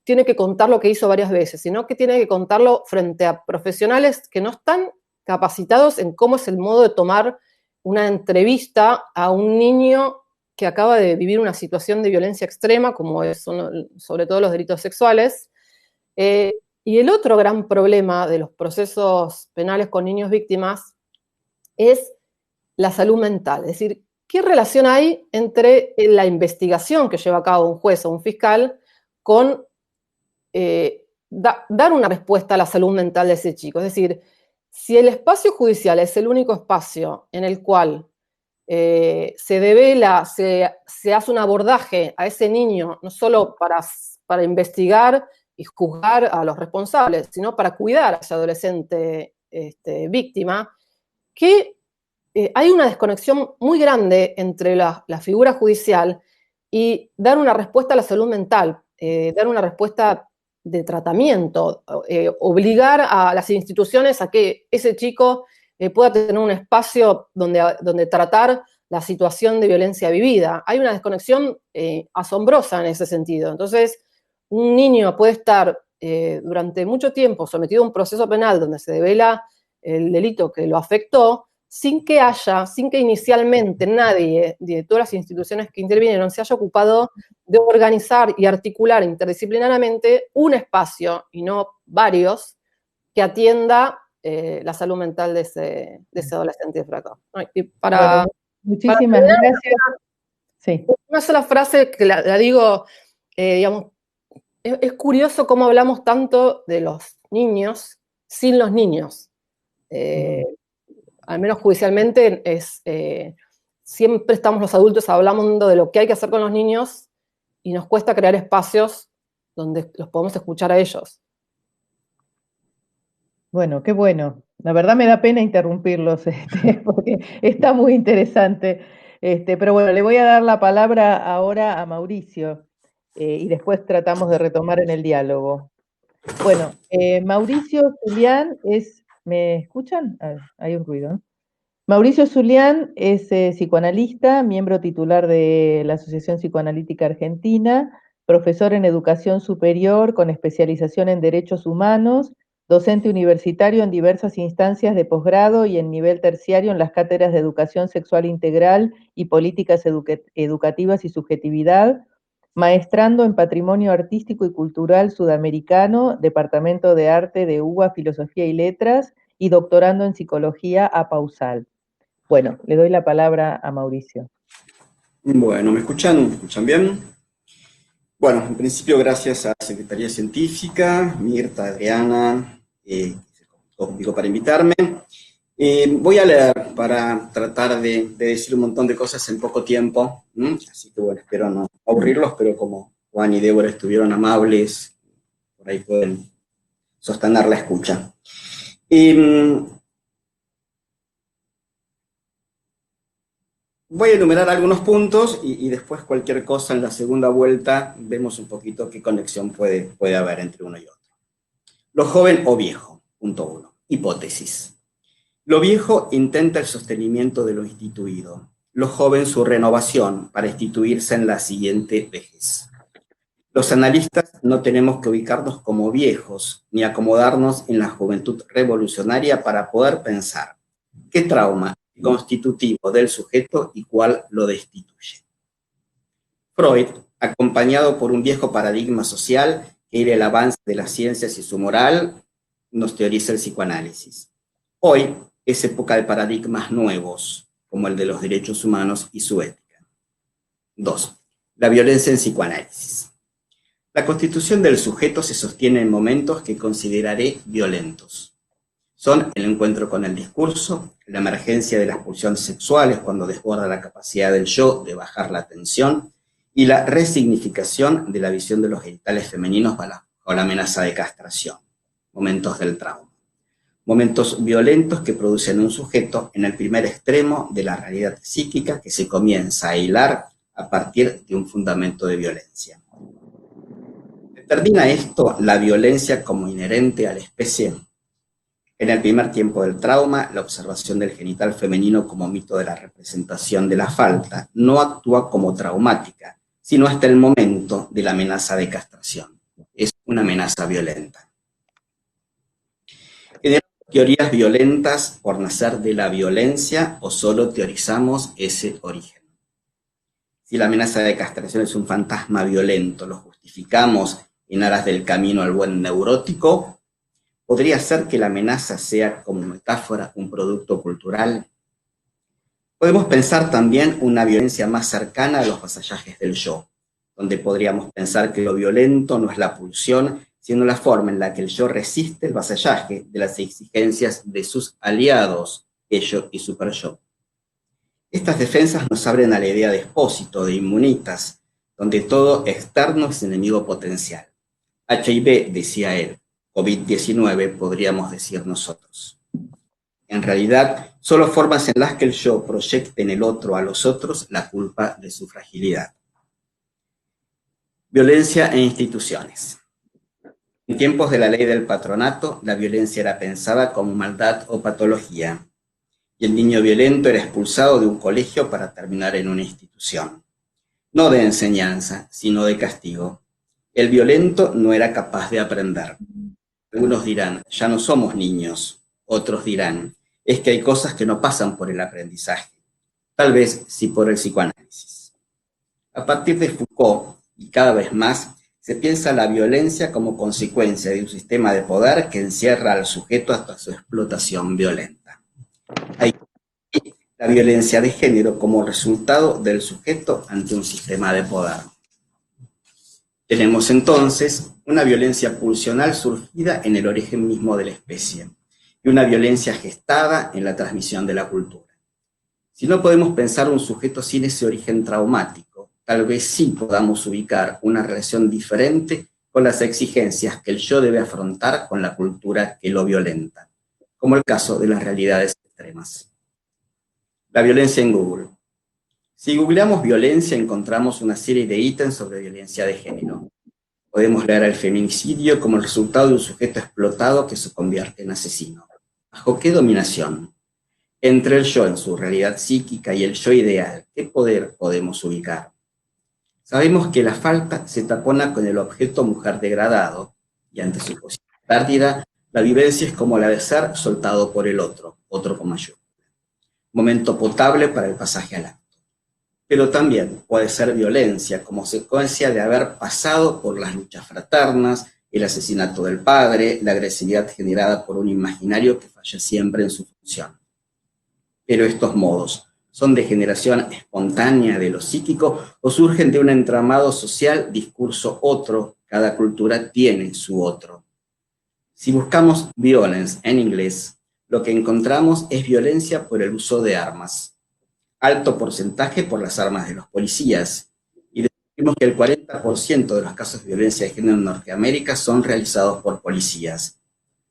tiene que contar lo que hizo varias veces, sino que tiene que contarlo frente a profesionales que no están capacitados en cómo es el modo de tomar una entrevista a un niño que acaba de vivir una situación de violencia extrema, como son sobre todo los delitos sexuales. Y el otro gran problema de los procesos penales con niños víctimas es la salud mental. Es decir, ¿qué relación hay entre la investigación que lleva a cabo un juez o un fiscal con dar una respuesta a la salud mental de ese chico? Es decir, si el espacio judicial es el único espacio en el cual se devela, se hace un abordaje a ese niño, no solo para investigar y juzgar a los responsables, sino para cuidar a ese adolescente víctima, que hay una desconexión muy grande entre la figura judicial y dar una respuesta a la salud mental, dar una respuesta de tratamiento, obligar a las instituciones a que ese chico pueda tener un espacio donde tratar la situación de violencia vivida. Hay una desconexión asombrosa en ese sentido. Entonces, un niño puede estar durante mucho tiempo sometido a un proceso penal donde se devela el delito que lo afectó, sin que inicialmente nadie de todas las instituciones que intervinieron se haya ocupado de organizar y articular interdisciplinariamente un espacio, y no varios, que atienda la salud mental de ese adolescente fracaso. Y bueno, muchísimas gracias. Sí. Una sola frase que la digo, digamos, es curioso cómo hablamos tanto de los niños sin los niños. Al menos judicialmente, siempre estamos los adultos hablando de lo que hay que hacer con los niños y nos cuesta crear espacios donde los podemos escuchar a ellos. Bueno, qué bueno. La verdad me da pena interrumpirlos, porque está muy interesante. Pero bueno, le voy a dar la palabra ahora a Mauricio y después tratamos de retomar en el diálogo. Bueno, Mauricio Zulián es... ¿Me escuchan? Hay un ruido, ¿no? Mauricio Zulián es psicoanalista, miembro titular de la Asociación Psicoanalítica Argentina, profesor en educación superior con especialización en derechos humanos, docente universitario en diversas instancias de posgrado y en nivel terciario en las cátedras de educación sexual integral y políticas educativas y subjetividad, maestrando en patrimonio artístico y cultural sudamericano, Departamento de Arte de UBA, Filosofía y Letras, y doctorando en psicología a Pausal. Bueno, le doy la palabra a Mauricio. Bueno, ¿me escuchan? ¿Me escuchan bien? Bueno, en principio gracias a la Secretaría Científica, Mirta, Adriana, que se comunicó conmigo para invitarme. Voy a leer para tratar de decir un montón de cosas en poco tiempo, así que bueno, espero no aburrirlos, pero como Juan y Débora estuvieron amables, por ahí pueden sostener la escucha. Voy a enumerar algunos puntos y después cualquier cosa en la segunda vuelta vemos un poquito qué conexión puede haber entre uno y otro. Lo joven o viejo, punto 1. Hipótesis. Lo viejo intenta el sostenimiento de lo instituido. Lo joven su renovación para instituirse en la siguiente vejez. Los analistas no tenemos que ubicarnos como viejos ni acomodarnos en la juventud revolucionaria para poder pensar qué trauma constitutivo del sujeto y cuál lo destituye. Freud, acompañado por un viejo paradigma social que era el avance de las ciencias y su moral, nos teoriza el psicoanálisis. Hoy es época de paradigmas nuevos, como el de los derechos humanos y su ética. 2. La violencia en psicoanálisis. La constitución del sujeto se sostiene en momentos que consideraré violentos. Son el encuentro con el discurso, la emergencia de las pulsiones sexuales cuando desborda la capacidad del yo de bajar la tensión y la resignificación de la visión de los genitales femeninos bajo la amenaza de castración. Momentos del trauma. Momentos violentos que producen un sujeto en el primer extremo de la realidad psíquica que se comienza a hilar a partir de un fundamento de violencia. ¿Determina esto la violencia como inherente a la especie? En el primer tiempo del trauma, la observación del genital femenino como mito de la representación de la falta no actúa como traumática, sino hasta el momento de la amenaza de castración. Es una amenaza violenta. ¿Generamos teorías violentas por nacer de la violencia o solo teorizamos ese origen? Si la amenaza de castración es un fantasma violento, ¿lo justificamos en aras del camino al buen neurótico? ¿Podría ser que la amenaza sea, como metáfora, un producto cultural? Podemos pensar también una violencia más cercana a los vasallajes del yo, donde podríamos pensar que lo violento no es la pulsión, sino la forma en la que el yo resiste el vasallaje de las exigencias de sus aliados, ello y superyo. Estas defensas nos abren a la idea de expósito, de inmunitas, donde todo externo es enemigo potencial. HIV, decía él, COVID-19 podríamos decir nosotros. En realidad, solo formas en las que el yo proyecte en el otro a los otros la culpa de su fragilidad. Violencia e instituciones. En tiempos de la ley del patronato, la violencia era pensada como maldad o patología, y el niño violento era expulsado de un colegio para terminar en una institución. No de enseñanza, sino de castigo. El violento no era capaz de aprender. Algunos dirán, ya no somos niños. Otros dirán, es que hay cosas que no pasan por el aprendizaje. Tal vez sí por el psicoanálisis. A partir de Foucault, y cada vez más, se piensa la violencia como consecuencia de un sistema de poder que encierra al sujeto hasta su explotación violenta. Hay la violencia de género como resultado del sujeto ante un sistema de poder. Tenemos entonces una violencia pulsional surgida en el origen mismo de la especie y una violencia gestada en la transmisión de la cultura. Si no podemos pensar un sujeto sin ese origen traumático, tal vez sí podamos ubicar una relación diferente con las exigencias que el yo debe afrontar con la cultura que lo violenta, como el caso de las realidades extremas. La violencia en Google. Si googleamos violencia, encontramos una serie de ítems sobre violencia de género. Podemos leer el feminicidio como el resultado de un sujeto explotado que se convierte en asesino. ¿Bajo qué dominación? Entre el yo en su realidad psíquica y el yo ideal, ¿qué poder podemos ubicar? Sabemos que la falta se tapona con el objeto mujer degradado, y ante su posible pérdida, la vivencia es como la de ser soltado por el otro con mayúscula. Momento potable para el pasaje al acto. Pero también puede ser violencia como consecuencia de haber pasado por las luchas fraternas, el asesinato del padre, la agresividad generada por un imaginario que falla siempre en su función. Pero estos modos son de generación espontánea de lo psíquico o surgen de un entramado social, discurso otro, cada cultura tiene su otro. Si buscamos violence en inglés, lo que encontramos es violencia por el uso de armas. Alto porcentaje por las armas de los policías. Y descubrimos que el 40% de los casos de violencia de género en Norteamérica son realizados por policías.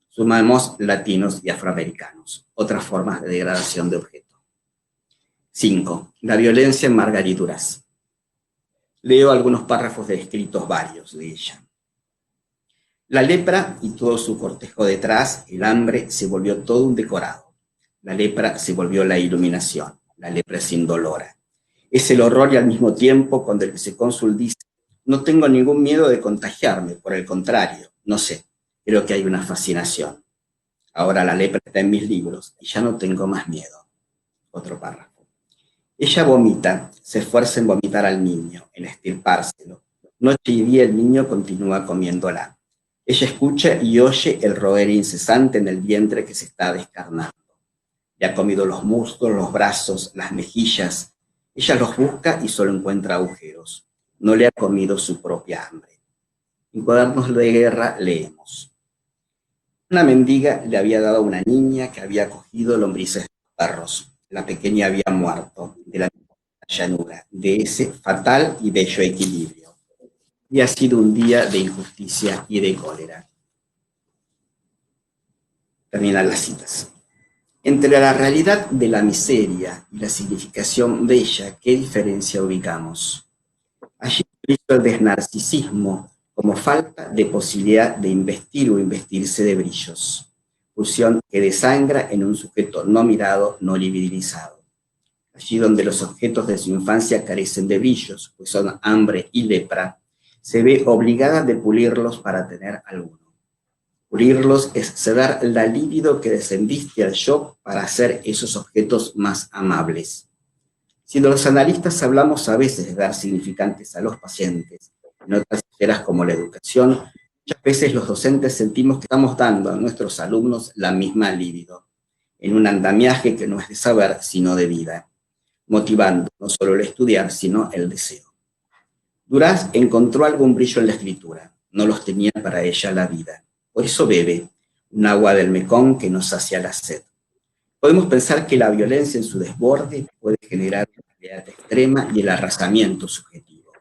Sumamos latinos y afroamericanos, otras formas de degradación de objeto. 5. La violencia en Margarit Duras. Leo algunos párrafos de escritos varios de ella. La lepra y todo su cortejo detrás, el hambre, se volvió todo un decorado. La lepra se volvió la iluminación. La lepra es indolora. Es el horror y al mismo tiempo cuando el vicecónsul dice, no tengo ningún miedo de contagiarme, por el contrario, no sé, creo que hay una fascinación. Ahora la lepra está en mis libros y ya no tengo más miedo. Otro párrafo. Ella vomita, se esfuerza en vomitar al niño, en estirpárselo. Noche y día el niño continúa comiéndola. Ella escucha y oye el roer incesante en el vientre que se está descarnando. Le ha comido los muslos, los brazos, las mejillas. Ella los busca y solo encuentra agujeros. No le ha comido su propia hambre. En Cuadernos de Guerra leemos. Una mendiga le había dado a una niña que había cogido lombrices de perros. La pequeña había muerto de la llanura, de ese fatal y bello equilibrio. Y ha sido un día de injusticia y de cólera. Terminan las citas. Entre la realidad de la miseria y la significación de ella, ¿qué diferencia ubicamos? Allí hizo el desnarcisismo como falta de posibilidad de investir o investirse de brillos, pulsión que desangra en un sujeto no mirado, no libidinizado. Allí donde los objetos de su infancia carecen de brillos, pues son hambre y lepra, se ve obligada de pulirlos para tener alguno. Pulirlos es ceder la libido que descendiste al yo para hacer esos objetos más amables. Si los analistas hablamos a veces de dar significantes a los pacientes, en otras esferas como la educación, muchas veces los docentes sentimos que estamos dando a nuestros alumnos la misma libido, en un andamiaje que no es de saber, sino de vida, motivando no solo el estudiar, sino el deseo. Duras encontró algún brillo en la escritura, no los tenía para ella la vida. Por eso bebe un agua del Mekong que nos sacia la sed. Podemos pensar que la violencia en su desborde puede generar una realidad extrema y el arrasamiento subjetivo.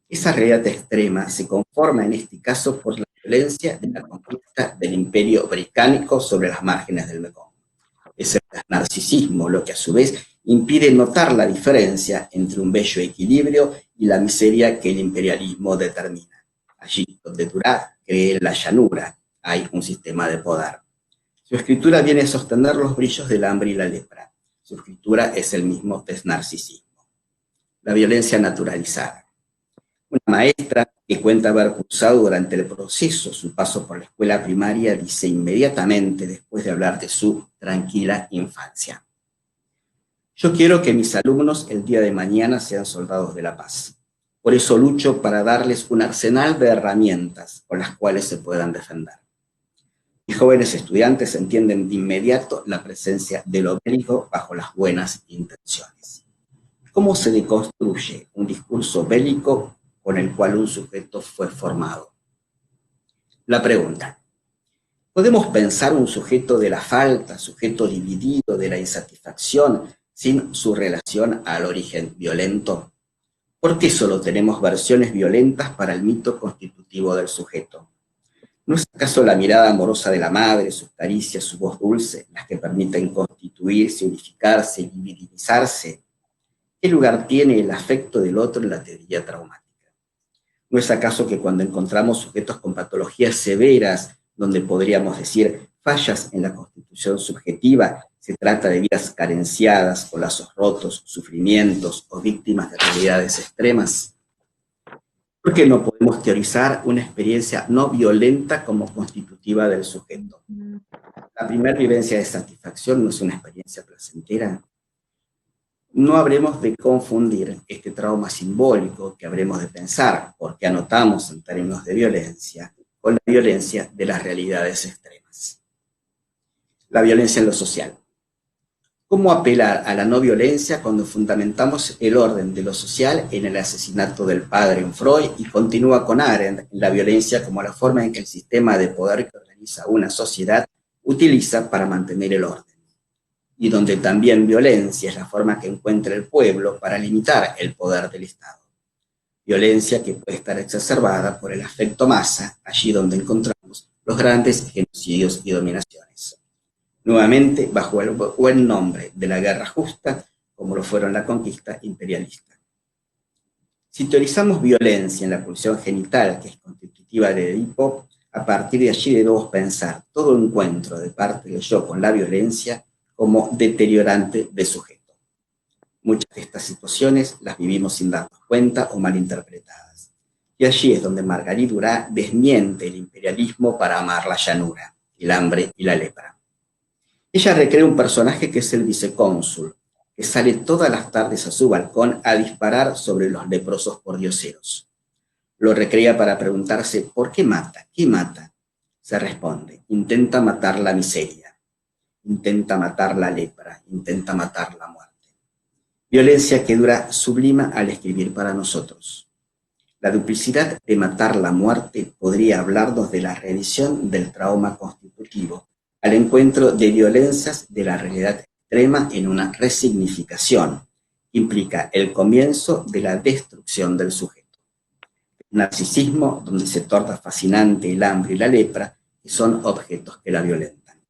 Esa realidad extrema se conforma en este caso por la violencia de la conquista del imperio británico sobre las márgenes del Mekong. Es el narcisismo lo que a su vez impide notar la diferencia entre un bello equilibrio y la miseria que el imperialismo determina. Allí donde Durat cree en la llanura, hay un sistema de poder. Su escritura viene a sostener los brillos del hambre y la lepra. Su escritura es el mismo desnarcisismo. La violencia naturalizada. Una maestra que cuenta haber cursado durante el proceso su paso por la escuela primaria dice inmediatamente después de hablar de su tranquila infancia: yo quiero que mis alumnos el día de mañana sean soldados de la paz. Por eso lucho para darles un arsenal de herramientas con las cuales se puedan defender. Mis jóvenes estudiantes entienden de inmediato la presencia de lo bélico bajo las buenas intenciones. ¿Cómo se deconstruye un discurso bélico con el cual un sujeto fue formado? La pregunta: ¿podemos pensar un sujeto de la falta, sujeto dividido de la insatisfacción, sin su relación al origen violento? ¿Por qué solo tenemos versiones violentas para el mito constitutivo del sujeto? ¿No es acaso la mirada amorosa de la madre, sus caricias, su voz dulce, las que permiten constituirse, unificarse y divinizarse? ¿Qué lugar tiene el afecto del otro en la teoría traumática? ¿No es acaso que cuando encontramos sujetos con patologías severas, donde podríamos decir fallas en la constitución subjetiva, se trata de vidas carenciadas, o lazos rotos, sufrimientos o víctimas de realidades extremas? ¿Por qué no podemos teorizar una experiencia no violenta como constitutiva del sujeto? La primera vivencia de satisfacción no es una experiencia placentera. No habremos de confundir este trauma simbólico que habremos de pensar, porque anotamos en términos de violencia, con la violencia de las realidades extremas. La violencia en lo social. ¿Cómo apelar a la no violencia cuando fundamentamos el orden de lo social en el asesinato del padre en Freud y continúa con Arendt en la violencia como la forma en que el sistema de poder que organiza una sociedad utiliza para mantener el orden? Y donde también violencia es la forma que encuentra el pueblo para limitar el poder del Estado. Violencia que puede estar exacerbada por el afecto masa, allí donde encontramos los grandes genocidios y dominaciones. Nuevamente, bajo el buen nombre de la guerra justa, como lo fueron la conquista imperialista. Si teorizamos violencia en la pulsión genital, que es constitutiva de Edipo, a partir de allí debemos pensar todo encuentro de parte del yo con la violencia como deteriorante de sujeto. Muchas de estas situaciones las vivimos sin darnos cuenta o malinterpretadas. Y allí es donde Marguerite Duras desmiente el imperialismo para amar la llanura, el hambre y la lepra. Ella recrea un personaje que es el vicecónsul, que sale todas las tardes a su balcón a disparar sobre los leprosos pordioseros. Lo recrea para preguntarse ¿por qué mata? ¿Qué mata? Se responde: intenta matar la miseria, intenta matar la lepra, intenta matar la muerte. Violencia que Duras sublima al escribir para nosotros. La duplicidad de matar la muerte podría hablarnos de la reedición del trauma constitutivo al encuentro de violencias de la realidad extrema en una resignificación, que implica el comienzo de la destrucción del sujeto. El narcisismo, donde se torna fascinante el hambre y la lepra, que son objetos que la violentan.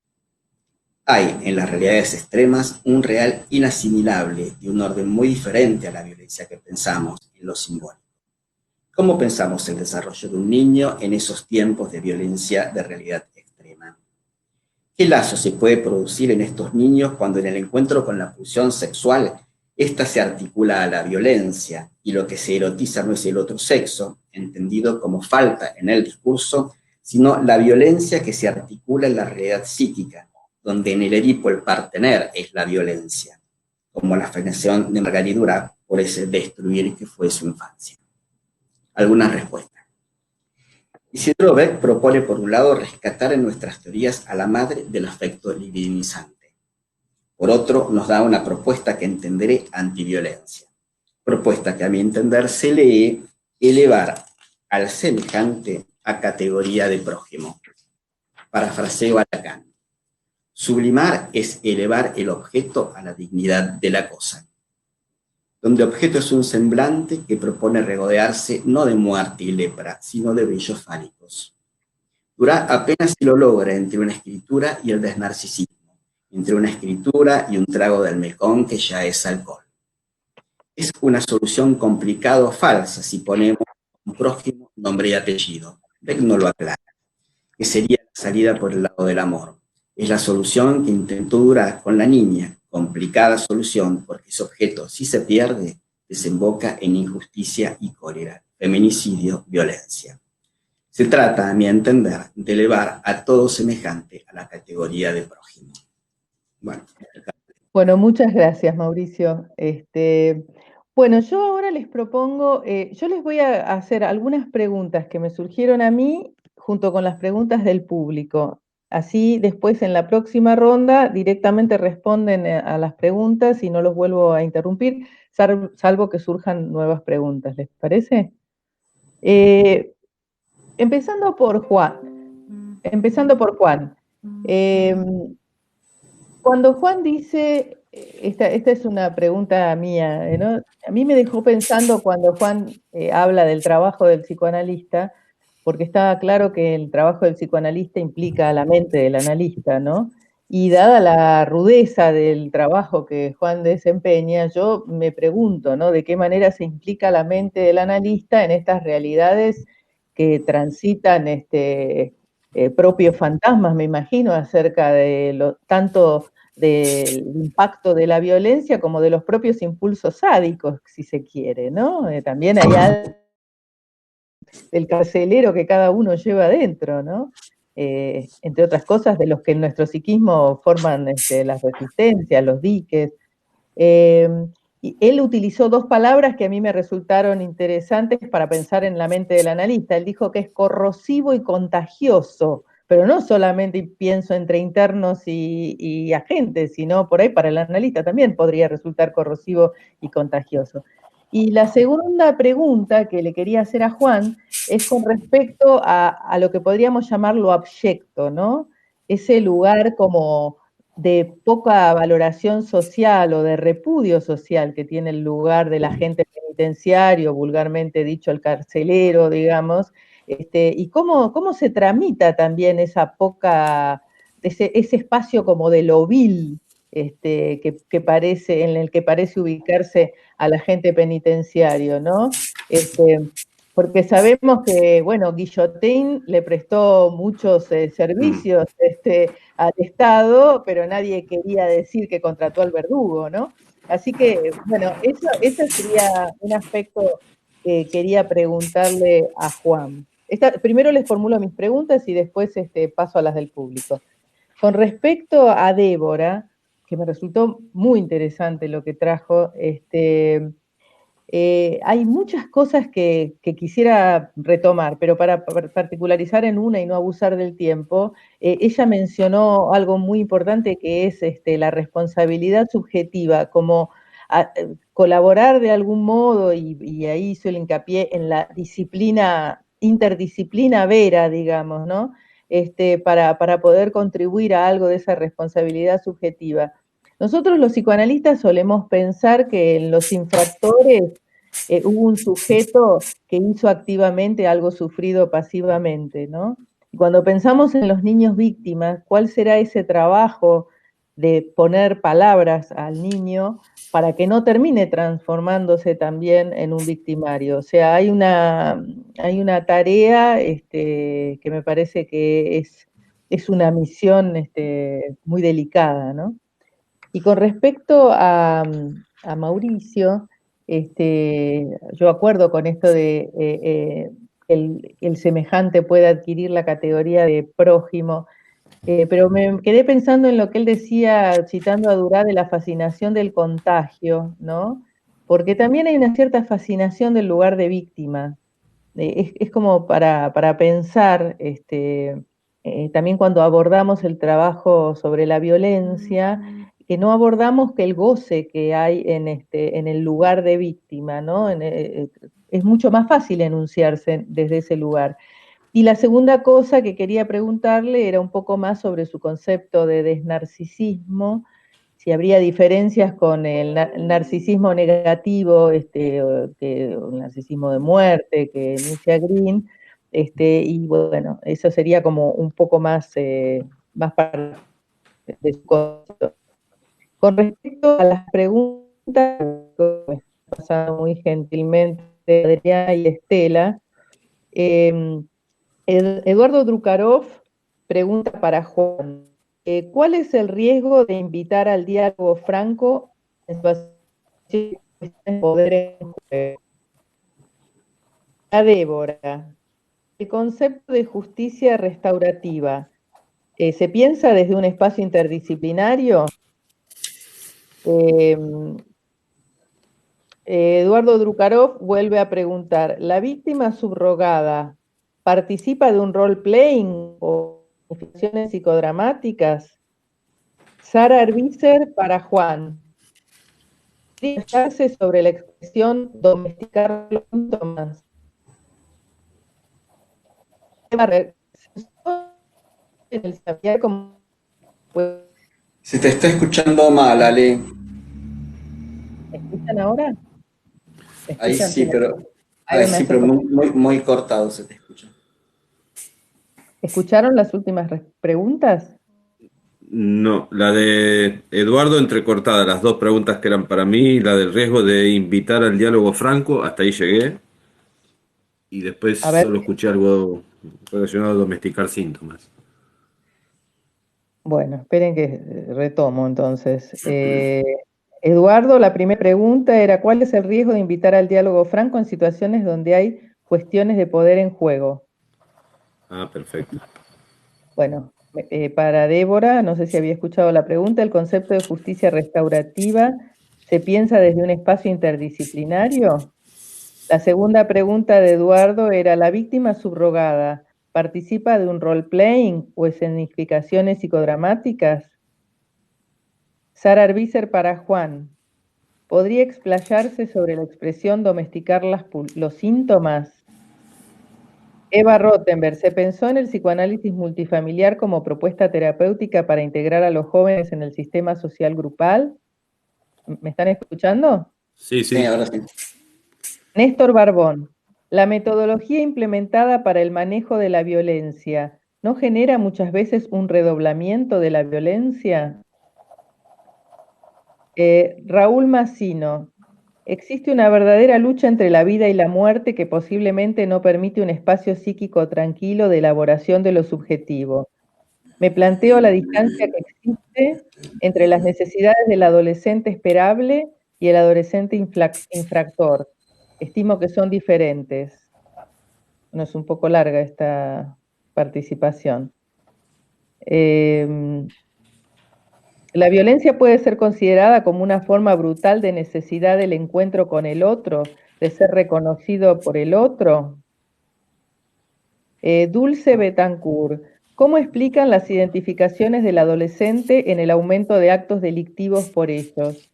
Hay en las realidades extremas un real inasimilable de un orden muy diferente a la violencia que pensamos en lo simbólico. ¿Cómo pensamos el desarrollo de un niño en esos tiempos de violencia de realidad extrema? ¿Qué lazo se puede producir en estos niños cuando en el encuentro con la pulsión sexual ésta se articula a la violencia y lo que se erotiza no es el otro sexo, entendido como falta en el discurso, sino la violencia que se articula en la realidad psíquica, donde en el Edipo el partener es la violencia, como la fascinación de Marguerite Duras por ese destruir que fue su infancia? Algunas respuestas. Isidro Beck propone, por un lado, rescatar en nuestras teorías a la madre del afecto divinizante. Por otro, nos da una propuesta que entenderé antiviolencia. Propuesta que, a mi entender, se lee elevar al semejante a categoría de prójimo. Parafraseo a Lacan. Sublimar es elevar el objeto a la dignidad de la cosa. Donde objeto es un semblante que propone regodearse no de muerte y lepra, sino de brillos fálicos. Dura apenas si lo logra entre una escritura y el desnarcisismo, entre una escritura y un trago de almejón que ya es alcohol. Es una solución complicada o falsa si ponemos un prójimo nombre y apellido. Beck no lo aclara, que sería la salida por el lado del amor. Es la solución que intentó Duras con la niña, complicada solución, porque ese objeto, si se pierde, desemboca en injusticia y cólera, feminicidio, violencia. Se trata, a mi entender, de elevar a todo semejante a la categoría de prójimo. Bueno, muchas gracias, Mauricio. Bueno, yo ahora les propongo, yo les voy a hacer algunas preguntas que me surgieron a mí junto con las preguntas del público. Así después en la próxima ronda directamente responden a las preguntas y no los vuelvo a interrumpir, salvo que surjan nuevas preguntas. ¿Les parece? Empezando por Juan. Cuando Juan dice, esta es una pregunta mía, ¿no? A mí me dejó pensando cuando Juan habla del trabajo del psicoanalista, porque estaba claro que el trabajo del psicoanalista implica a la mente del analista, ¿no? Y dada la rudeza del trabajo que Juan desempeña, yo me pregunto, ¿no? ¿De qué manera se implica la mente del analista en estas realidades que transitan propios fantasmas, me imagino, acerca de tanto del impacto de la violencia como de los propios impulsos sádicos, si se quiere, ¿no? También hay algo del carcelero que cada uno lleva adentro, ¿no? Entre otras cosas, de los que en nuestro psiquismo forman las resistencias, los diques. Y él utilizó dos palabras que a mí me resultaron interesantes para pensar en la mente del analista. Él dijo que es corrosivo y contagioso, pero no solamente pienso entre internos y agentes, sino por ahí para el analista también podría resultar corrosivo y contagioso. Y la segunda pregunta que le quería hacer a Juan es con respecto a lo que podríamos llamar lo abyecto, ¿no? Ese lugar como de poca valoración social o de repudio social que tiene el lugar del agente penitenciario, vulgarmente dicho el carcelero, digamos, y cómo se tramita también esa poca, ese espacio como de lo vil, que parece, en el que parece ubicarse al agente penitenciario, ¿no? Porque sabemos que, bueno, Guillotín le prestó muchos servicios al Estado, pero nadie quería decir que contrató al verdugo, ¿no? Así que, bueno, ese sería un aspecto que quería preguntarle a Juan. Primero les formulo mis preguntas y después paso a las del público. Con respecto a Débora, que me resultó muy interesante lo que trajo, hay muchas cosas que quisiera retomar, pero para particularizar en una y no abusar del tiempo, ella mencionó algo muy importante que es la responsabilidad subjetiva, como colaborar de algún modo, y ahí hizo el hincapié en la disciplina, interdisciplina vera, digamos, ¿no? Para poder contribuir a algo de esa responsabilidad subjetiva. Nosotros los psicoanalistas solemos pensar que en los infractores hubo un sujeto que hizo activamente algo sufrido pasivamente, ¿no? Y cuando pensamos en los niños víctimas, ¿cuál será ese trabajo de poner palabras al niño para que no termine transformándose también en un victimario? O sea, hay una tarea que me parece que es una misión muy delicada, ¿no? Y con respecto a Mauricio, yo acuerdo con esto de el semejante puede adquirir la categoría de prójimo, pero me quedé pensando en lo que él decía, citando a Durá, de la fascinación del contagio, ¿no? Porque también hay una cierta fascinación del lugar de víctima. Es como para pensar, también cuando abordamos el trabajo sobre la violencia, que no abordamos que el goce que hay en el lugar de víctima, ¿no? Es mucho más fácil enunciarse desde ese lugar. Y la segunda cosa que quería preguntarle era un poco más sobre su concepto de desnarcisismo, si habría diferencias con el narcisismo negativo, o el narcisismo de muerte que inicia Green, y bueno, eso sería como un poco más, más parte de su concepto. Con respecto a las preguntas que me están pasando muy gentilmente Adriana y Estela, Eduardo Drukarov pregunta para Juan, ¿cuál es el riesgo de invitar al diálogo franco en situaciones de poder en juego? A Débora, el concepto de justicia restaurativa, ¿se piensa desde un espacio interdisciplinario? Eduardo Drukarov vuelve a preguntar, ¿la víctima subrogada participa de un role-playing o manifestaciones psicodramáticas? Sara Arbitzer para Juan. ¿Expresarse sobre la expresión domesticar los síntomas? En el saber como... Se te está escuchando mal, Ale. ¿Me escuchan ahora? ¿Me Ahí escuchan? sí, pero, Ahí ahí me sí, pero acerco. muy cortado se te escucha. ¿Escucharon las últimas preguntas? No, la de Eduardo entrecortada, las dos preguntas que eran para mí, la del riesgo de invitar al diálogo franco, hasta ahí llegué. Y después A ver. solo escuché algo relacionado a domesticar síntomas. Bueno, esperen que retomo entonces. Eduardo, la primera pregunta era, ¿cuál es el riesgo de invitar al diálogo franco en situaciones donde hay cuestiones de poder en juego? Ah, perfecto. Bueno, para Débora, no sé si había escuchado la pregunta, ¿el concepto de justicia restaurativa se piensa desde un espacio interdisciplinario? La segunda pregunta de Eduardo era, ¿la víctima subrogada participa de un role-playing o escenificaciones psicodramáticas? Sara Arbitzer para Juan, ¿podría explayarse sobre la expresión domesticar los síntomas? Eva Rottenberg, ¿se pensó en el psicoanálisis multifamiliar como propuesta terapéutica para integrar a los jóvenes en el sistema social grupal? ¿Me están escuchando? Sí, Sí, sí. ahora sí. Néstor Barbón, ¿la metodología implementada para el manejo de la violencia no genera muchas veces un redoblamiento de la violencia? Raúl Massino, existe una verdadera lucha entre la vida y la muerte que posiblemente no permite un espacio psíquico tranquilo de elaboración de lo subjetivo. Me planteo la distancia que existe entre las necesidades del adolescente esperable y el adolescente infractor. Estimo que son diferentes. No es un poco larga esta participación. La violencia puede ser considerada como una forma brutal de necesidad del encuentro con el otro, de ser reconocido por el otro. Dulce Betancourt, ¿cómo explican las identificaciones del adolescente en el aumento de actos delictivos por ellos?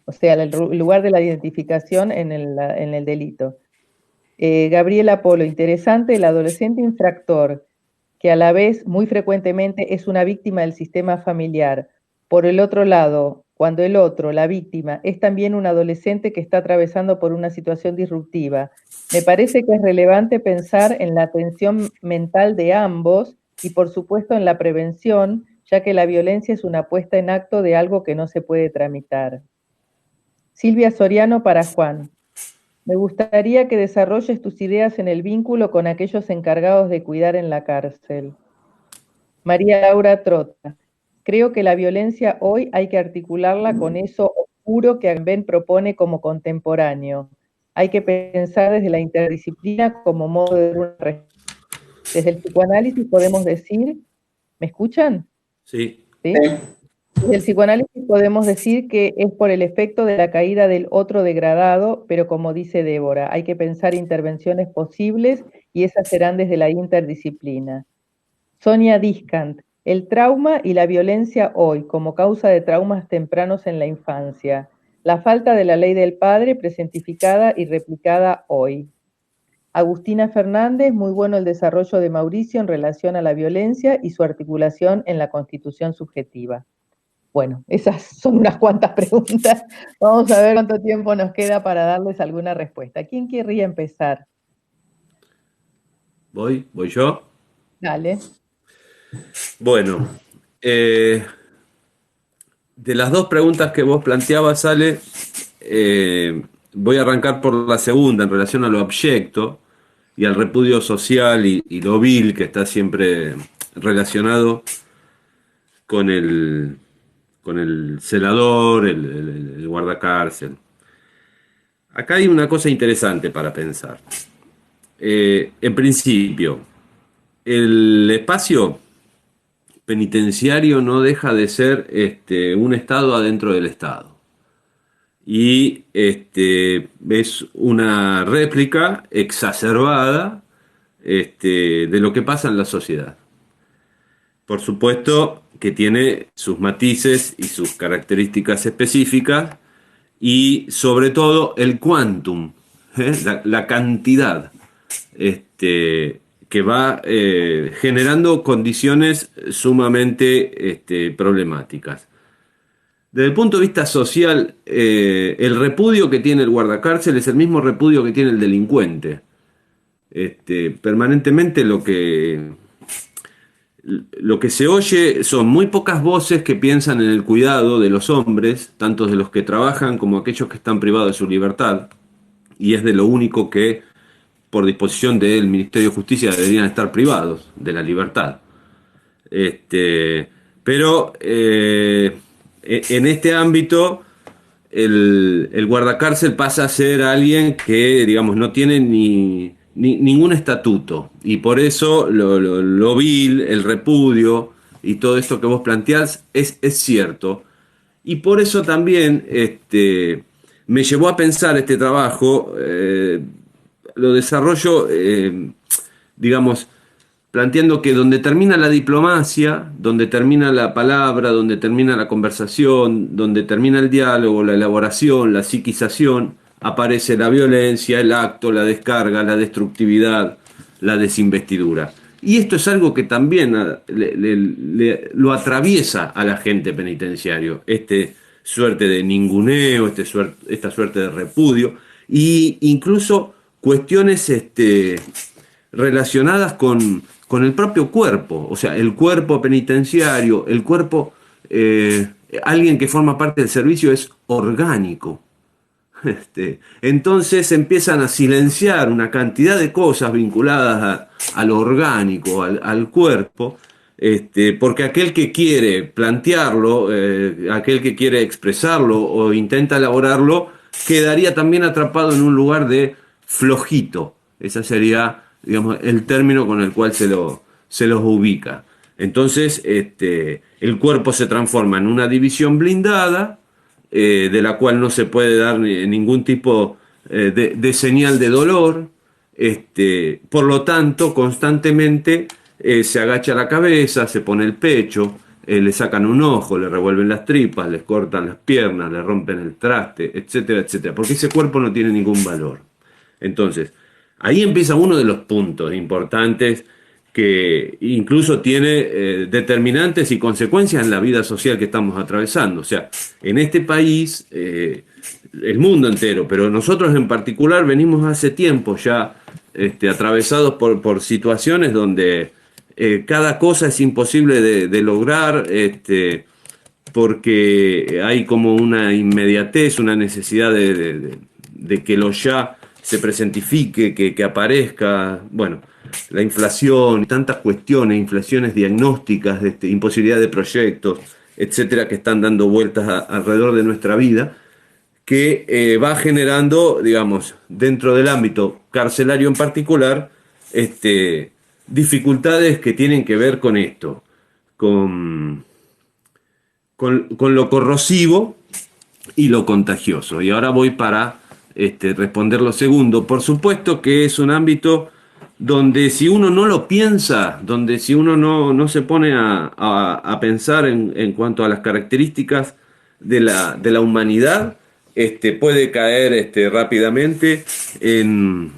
O sea, el lugar de la identificación en el delito. Gabriela Polo, interesante, el adolescente infractor, que a la vez muy frecuentemente es una víctima del sistema familiar. Por el otro lado, cuando el otro, la víctima, es también un adolescente que está atravesando por una situación disruptiva, me parece que es relevante pensar en la atención mental de ambos y por supuesto en la prevención, ya que la violencia es una puesta en acto de algo que no se puede tramitar. Silvia Soriano para Juan. Me gustaría que desarrolles tus ideas en el vínculo con aquellos encargados de cuidar en la cárcel. María Laura Trota. Creo que la violencia hoy hay que articularla con eso oscuro que Agamben propone como contemporáneo. Hay que pensar desde la interdisciplina como modo de una respuesta. Desde el psicoanálisis podemos decir, ¿me escuchan? Sí. ¿Sí? Desde el psicoanálisis podemos decir que es por el efecto de la caída del otro degradado, pero como dice Débora, hay que pensar intervenciones posibles y esas serán desde la interdisciplina. Sonia Discant, el trauma y la violencia hoy como causa de traumas tempranos en la infancia. La falta de la ley del padre presentificada y replicada hoy. Agustina Fernández, muy bueno el desarrollo de Mauricio en relación a la violencia y su articulación en la constitución subjetiva. Bueno, esas son unas cuantas preguntas. Vamos a ver cuánto tiempo nos queda para darles alguna respuesta. ¿Quién querría empezar? ¿Voy yo? Dale. Bueno, de las dos preguntas que vos planteabas, Ale, voy a arrancar por la segunda en relación a lo abyecto y al repudio social y lo vil que está siempre relacionado con el celador, el guardacárcel. Acá hay una cosa interesante para pensar. En principio, el espacio penitenciario no deja de ser un Estado adentro del Estado. Y es una réplica exacerbada de lo que pasa en la sociedad. Por supuesto que tiene sus matices y sus características específicas y sobre todo el quantum, la cantidad que va generando condiciones sumamente problemáticas. Desde el punto de vista social, el repudio que tiene el guardacárcel es el mismo repudio que tiene el delincuente. Permanentemente lo que se oye son muy pocas voces que piensan en el cuidado de los hombres, tanto de los que trabajan como aquellos que están privados de su libertad, y es de lo único que, por disposición del Ministerio de Justicia, deberían estar privados de la libertad. Pero en este ámbito, el guardacárcel pasa a ser alguien que, digamos, no tiene ningún estatuto, y por eso lo vil, el repudio y todo esto que vos planteás es cierto. Y por eso también me llevó a pensar este trabajo, lo desarrollo, digamos, planteando que donde termina la diplomacia, donde termina la palabra, donde termina la conversación, donde termina el diálogo, la elaboración, la psiquización, aparece la violencia, el acto, la descarga, la destructividad, la desinvestidura. Y esto es algo que también lo atraviesa al agente penitenciario, suerte de ninguneo, esta suerte de repudio, e incluso cuestiones relacionadas con el propio cuerpo, o sea, el cuerpo penitenciario, el cuerpo, alguien que forma parte del servicio es orgánico. Entonces empiezan a silenciar una cantidad de cosas vinculadas a lo orgánico, al cuerpo, porque aquel que quiere plantearlo, aquel que quiere expresarlo o intenta elaborarlo, quedaría también atrapado en un lugar de flojito. Ese sería, digamos, el término con el cual se los ubica. Entonces, el cuerpo se transforma en una división blindada, de la cual no se puede dar ningún tipo de señal de dolor. Por lo tanto, constantemente se agacha la cabeza, se pone el pecho, le sacan un ojo, le revuelven las tripas, les cortan las piernas, le rompen el traste, etcétera, etcétera, porque ese cuerpo no tiene ningún valor. Entonces, ahí empieza uno de los puntos importantes que incluso tiene determinantes y consecuencias en la vida social que estamos atravesando. O sea, en este país, el mundo entero, pero nosotros en particular venimos hace tiempo ya atravesados por situaciones donde cada cosa es imposible de lograr, porque hay como una inmediatez, una necesidad de que lo ya se presentifique, que aparezca, bueno, la inflación, tantas cuestiones, inflaciones diagnósticas, imposibilidad de proyectos, etcétera, que están dando vueltas alrededor de nuestra vida, que va generando, digamos, dentro del ámbito carcelario en particular, dificultades que tienen que ver con esto, con lo corrosivo y lo contagioso. Y ahora voy para responder lo segundo. Por supuesto que es un ámbito donde si uno no lo piensa, donde si uno no se pone a pensar en cuanto a las características de la humanidad, puede caer rápidamente en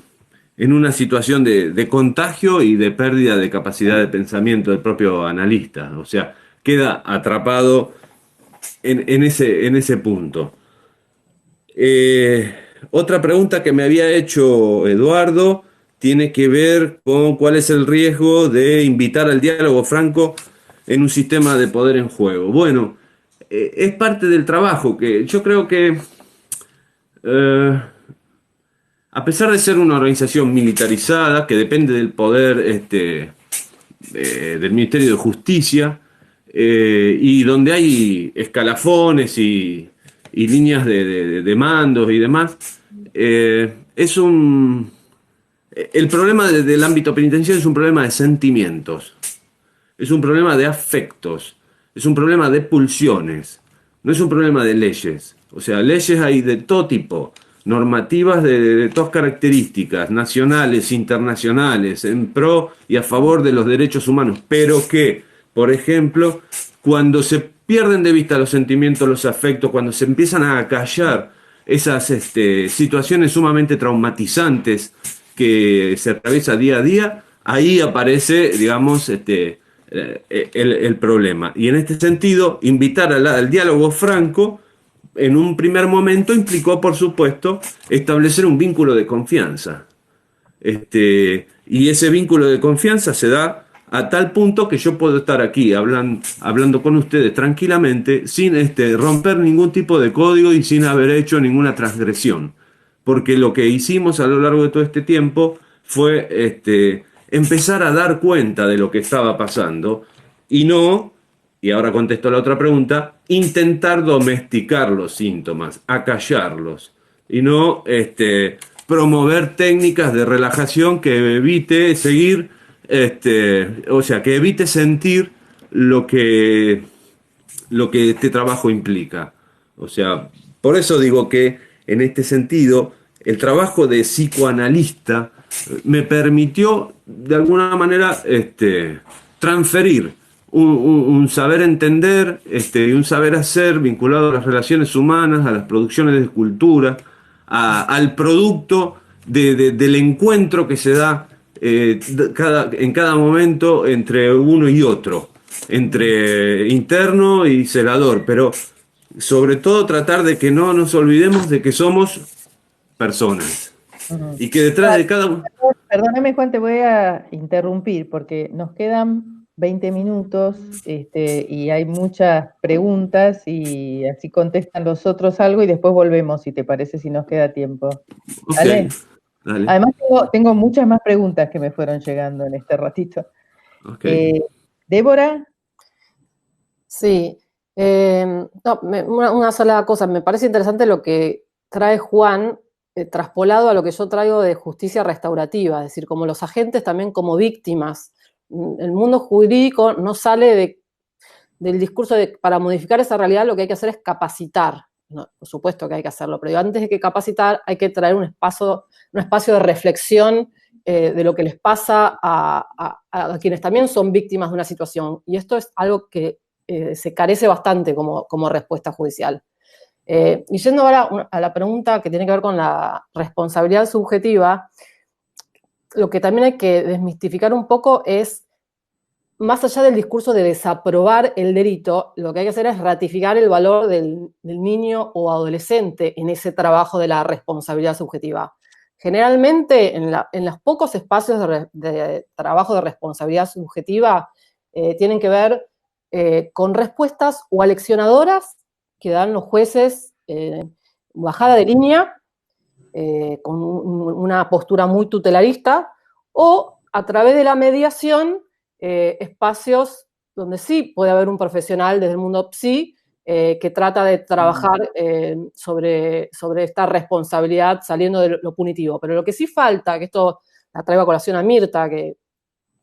en una situación de contagio y de pérdida de capacidad de pensamiento del propio analista. O sea, queda atrapado en ese punto. Otra pregunta que me había hecho Eduardo tiene que ver con cuál es el riesgo de invitar al diálogo franco en un sistema de poder en juego. Bueno, es parte del trabajo que yo creo que, a pesar de ser una organización militarizada que depende del poder del Ministerio de Justicia, y donde hay escalafones y líneas de mandos y demás, es un... El problema del ámbito penitenciario es un problema de sentimientos, es un problema de afectos, es un problema de pulsiones, no es un problema de leyes. O sea, leyes hay de todo tipo, normativas de todas características, nacionales, internacionales, en pro y a favor de los derechos humanos, pero que, por ejemplo, cuando se pierden de vista los sentimientos, los afectos, cuando se empiezan a acallar esas situaciones sumamente traumatizantes que se atraviesa día a día, ahí aparece, digamos, el problema. Y en este sentido, invitar al diálogo franco, en un primer momento implicó, por supuesto, establecer un vínculo de confianza. Y ese vínculo de confianza se da a tal punto que yo puedo estar aquí hablando con ustedes tranquilamente, sin romper ningún tipo de código y sin haber hecho ninguna transgresión. Porque lo que hicimos a lo largo de todo este tiempo fue empezar a dar cuenta de lo que estaba pasando y no, y ahora contesto la otra pregunta, intentar domesticar los síntomas, acallarlos y no promover técnicas de relajación que evite seguir, o sea, que evite sentir lo que este trabajo implica. O sea, por eso digo que en este sentido el trabajo de psicoanalista me permitió de alguna manera transferir un saber entender y un saber hacer vinculado a las relaciones humanas, a las producciones de cultura, al producto del encuentro que se da en cada momento entre uno y otro, entre interno y celador, pero sobre todo tratar de que no nos olvidemos de que somos personas y que detrás de cada... Perdóname, Juan, te voy a interrumpir porque nos quedan 20 minutos y hay muchas preguntas y así contestan los otros algo y después volvemos, si te parece, si nos queda tiempo. Ok, ¿Vale? dale. Además, tengo muchas más preguntas que me fueron llegando en este ratito. Okay. ¿Débora? Sí. Una sola cosa. Me parece interesante lo que trae Juan, traspolado a lo que yo traigo de justicia restaurativa, es decir, como los agentes también como víctimas. El mundo jurídico no sale del discurso de para modificar esa realidad lo que hay que hacer es capacitar. No, por supuesto que hay que hacerlo, pero antes de que capacitar hay que traer un espacio de reflexión de lo que les pasa a quienes también son víctimas de una situación. Y esto es algo que se carece bastante como respuesta judicial. Y yendo ahora a la pregunta que tiene que ver con la responsabilidad subjetiva, lo que también hay que desmistificar un poco es, más allá del discurso de desaprobar el delito, lo que hay que hacer es ratificar el valor del niño o adolescente en ese trabajo de la responsabilidad subjetiva. Generalmente, en los pocos espacios de trabajo de responsabilidad subjetiva, tienen que ver con respuestas o aleccionadoras que dan los jueces, bajada de línea, con una postura muy tutelarista, o a través de la mediación, espacios donde sí puede haber un profesional desde el mundo psi que trata de trabajar sobre esta responsabilidad saliendo de lo punitivo. Pero lo que sí falta, que esto la traigo a colación a Mirta, que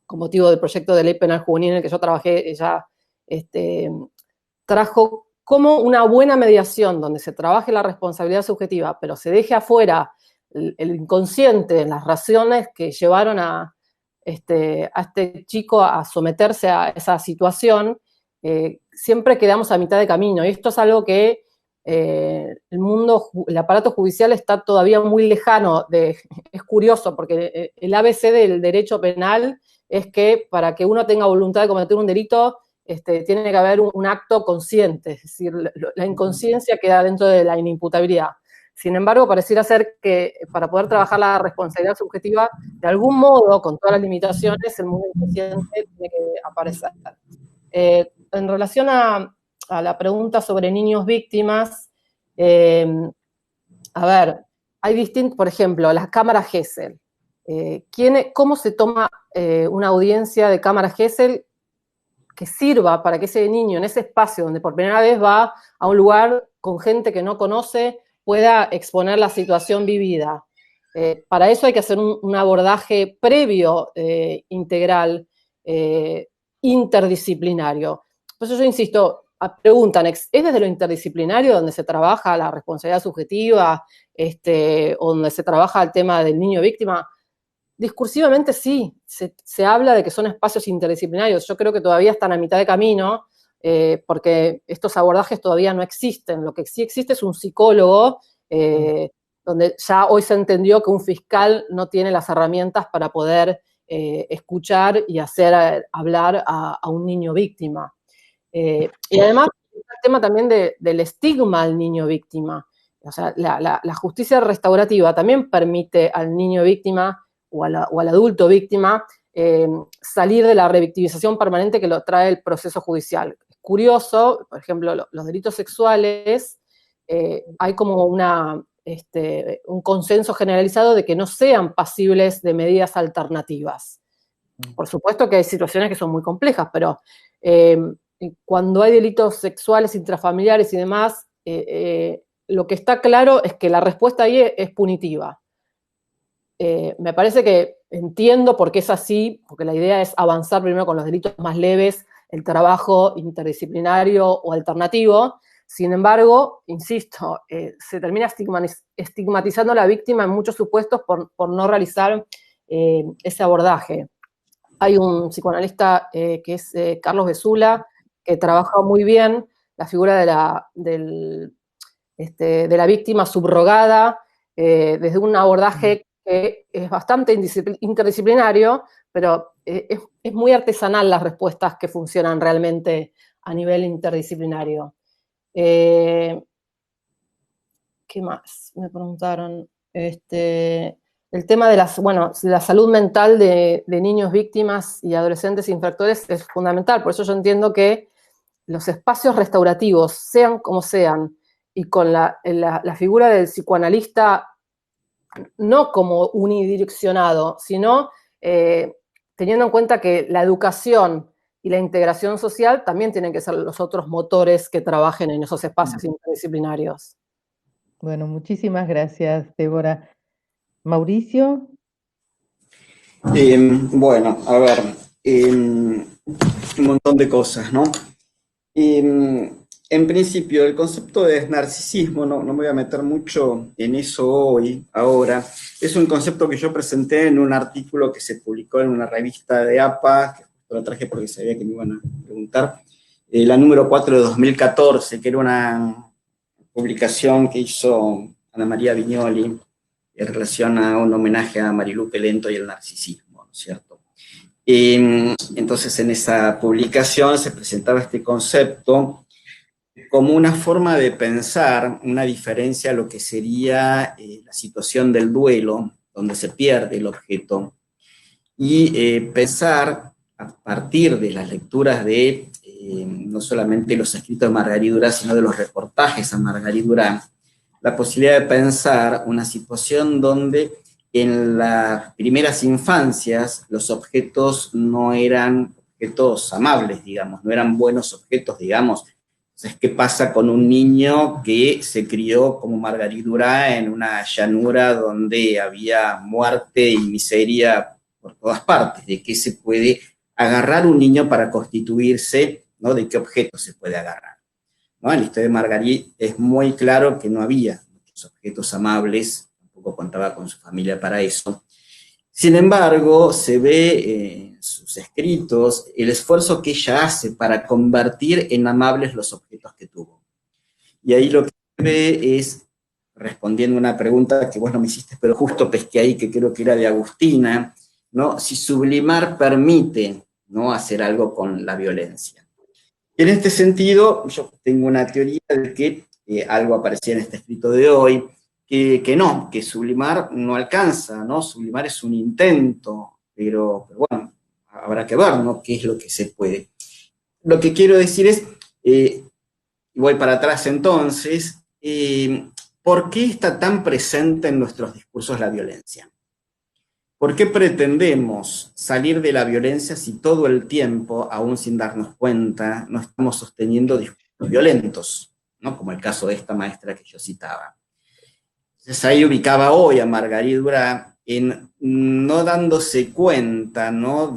con motivo del proyecto de ley penal juvenil en el que yo trabajé, ella trajo como una buena mediación donde se trabaje la responsabilidad subjetiva, pero se deje afuera el inconsciente, las razones que llevaron a este chico a someterse a esa situación, siempre quedamos a mitad de camino. Y esto es algo que el aparato judicial está todavía muy lejano es curioso, porque el ABC del derecho penal es que para que uno tenga voluntad de cometer un delito, tiene que haber un acto consciente, es decir, la inconsciencia queda dentro de la inimputabilidad. Sin embargo, pareciera ser que para poder trabajar la responsabilidad subjetiva, de algún modo, con todas las limitaciones, el mundo inconsciente tiene que aparecer. En relación a la pregunta sobre niños víctimas, a ver, hay distintos, por ejemplo, las cámaras Gesell. ¿Cómo se toma una audiencia de cámara Gesell que sirva para que ese niño en ese espacio donde por primera vez va a un lugar con gente que no conoce pueda exponer la situación vivida? Para eso hay que hacer un abordaje previo, integral, interdisciplinario. Por eso yo insisto, preguntan, ¿es desde lo interdisciplinario donde se trabaja la responsabilidad subjetiva, o donde se trabaja el tema del niño víctima? Discursivamente sí, se habla de que son espacios interdisciplinarios. Yo creo que todavía están a mitad de camino, porque estos abordajes todavía no existen. Lo que sí existe es un psicólogo, donde ya hoy se entendió que un fiscal no tiene las herramientas para poder escuchar y hacer hablar a un niño víctima. Y además, el tema también del estigma al niño víctima. O sea, la justicia restaurativa también permite al niño víctima o al adulto víctima salir de la revictimización permanente que lo trae el proceso judicial. Es curioso, por ejemplo, los delitos sexuales, hay como un consenso generalizado de que no sean pasibles de medidas alternativas. Por supuesto que hay situaciones que son muy complejas, pero cuando hay delitos sexuales, intrafamiliares y demás, lo que está claro es que la respuesta ahí es punitiva. Me parece que entiendo por qué es así, porque la idea es avanzar primero con los delitos más leves, el trabajo interdisciplinario o alternativo. Sin embargo, insisto, se termina estigmatizando a la víctima en muchos supuestos por no realizar ese abordaje. Hay un psicoanalista que es Carlos Besula, que trabaja muy bien la figura de la víctima subrogada desde un abordaje que es bastante interdisciplinario, pero es muy artesanal las respuestas que funcionan realmente a nivel interdisciplinario. ¿Qué más? Me preguntaron. El tema de la salud mental de niños víctimas y adolescentes infractores es fundamental. Por eso yo entiendo que los espacios restaurativos, sean como sean, y con la figura del psicoanalista no como unidireccionado, sino teniendo en cuenta que la educación y la integración social también tienen que ser los otros motores que trabajen en esos espacios interdisciplinarios. Bueno, muchísimas gracias, Débora. Mauricio. Bueno, a ver, un montón de cosas, ¿no? En principio, el concepto de narcisismo, no me voy a meter mucho en eso ahora, es un concepto que yo presenté en un artículo que se publicó en una revista de APA, que lo traje porque sabía que me iban a preguntar, la número 4 de 2014, que era una publicación que hizo Ana María Viñoli en relación a un homenaje a Marilu Pelento y el narcisismo, ¿no es cierto? Entonces, en esa publicación se presentaba este concepto como una forma de pensar una diferencia a lo que sería la situación del duelo, donde se pierde el objeto, y pensar a partir de las lecturas de no solamente los escritos de Margarit Durán, sino de los reportajes a Margarit Durán, la posibilidad de pensar una situación donde en las primeras infancias los objetos no eran objetos amables, digamos, no eran buenos objetos, digamos. Entonces, ¿qué pasa con un niño que se crió como Margarit Durán en una llanura donde había muerte y miseria por todas partes? ¿De qué se puede agarrar un niño para constituirse, ¿no? ¿De qué objeto se puede agarrar? ¿No? En la historia de Margarit es muy claro que no había muchos objetos amables, tampoco contaba con su familia para eso. Sin embargo, se ve en sus escritos el esfuerzo que ella hace para convertir en amables los objetos que tuvo. Y ahí lo que es, respondiendo a una pregunta que vos no me hiciste, pero justo pesqué ahí, que creo que era de Agustina, ¿no? Si sublimar permite, ¿no?, hacer algo con la violencia. En este sentido, yo tengo una teoría de que algo aparecía en este escrito de hoy, que no, que sublimar no alcanza, ¿no? Sublimar es un intento, pero bueno, habrá que ver, ¿no?, qué es lo que se puede. Lo que quiero decir es, y voy para atrás entonces, ¿por qué está tan presente en nuestros discursos la violencia? ¿Por qué pretendemos salir de la violencia si todo el tiempo, aún sin darnos cuenta, no estamos sosteniendo discursos violentos, ¿no?, como el caso de esta maestra que yo citaba? Entonces ahí ubicaba hoy a Margarit Durá en no dándose cuenta, ¿no?,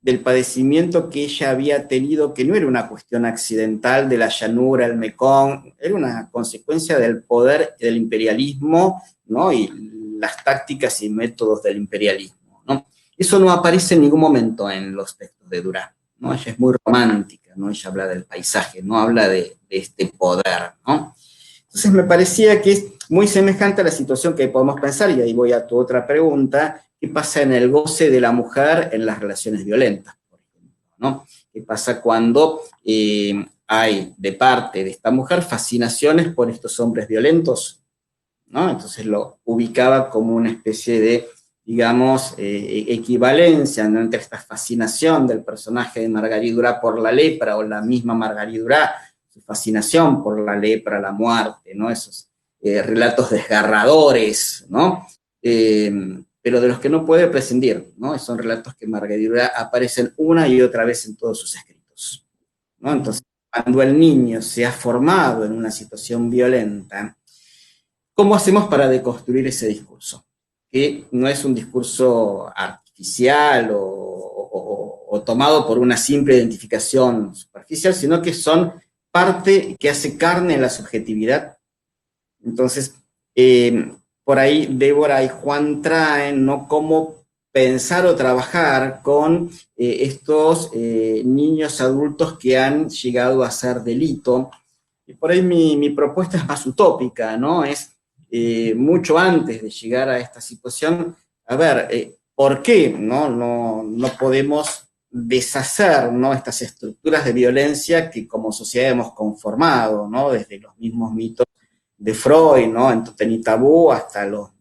del padecimiento que ella había tenido, que no era una cuestión accidental de la llanura, el Mekong, era una consecuencia del poder del imperialismo, ¿no?, y las tácticas y métodos del imperialismo, ¿no? Eso no aparece en ningún momento en los textos de Durá, ¿no? Ella es muy romántica, ¿no? Ella habla del paisaje, no habla de este poder, ¿no? Entonces me parecía que es muy semejante a la situación que podemos pensar, y ahí voy a tu otra pregunta, ¿qué pasa en el goce de la mujer en las relaciones violentas, por ejemplo, ¿no? ¿Qué pasa cuando hay de parte de esta mujer fascinaciones por estos hombres violentos, ¿no? Entonces lo ubicaba como una especie de, digamos, equivalencia, ¿no?, entre esta fascinación del personaje de Margarit Durá por la lepra, o la misma Margarit Durá, su fascinación por la lepra, la muerte, ¿no?, esos relatos desgarradores, ¿no?, pero de los que no puede prescindir, ¿no? Son relatos que Margarit Durá aparecen una y otra vez en todos sus escritos, ¿no? Entonces, cuando el niño se ha formado en una situación violenta, ¿cómo hacemos para deconstruir ese discurso? Que no es un discurso artificial o tomado por una simple identificación superficial, sino que son parte que hace carne en la subjetividad. Entonces, por ahí Débora y Juan traen, ¿no?, cómo pensar o trabajar con estos niños adultos que han llegado a ser delito. Y por ahí mi propuesta es más utópica, ¿no? Es mucho antes de llegar a esta situación, a ver, ¿por qué no podemos deshacer, ¿no?, estas estructuras de violencia que como sociedad hemos conformado, ¿no?, desde los mismos mitos de Freud, ¿no?, en Totem y Tabú, hasta los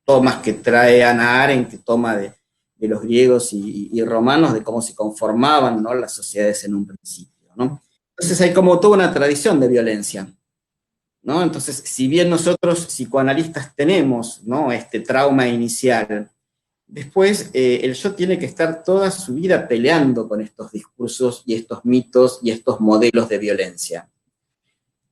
tomas que trae Hannah Arendt, que toma de los griegos y romanos, de cómo se conformaban, ¿no?, las sociedades en un principio, ¿no? Entonces hay como toda una tradición de violencia, ¿no? Entonces, si bien nosotros psicoanalistas tenemos, ¿no?, este trauma inicial, después el yo tiene que estar toda su vida peleando con estos discursos y estos mitos y estos modelos de violencia.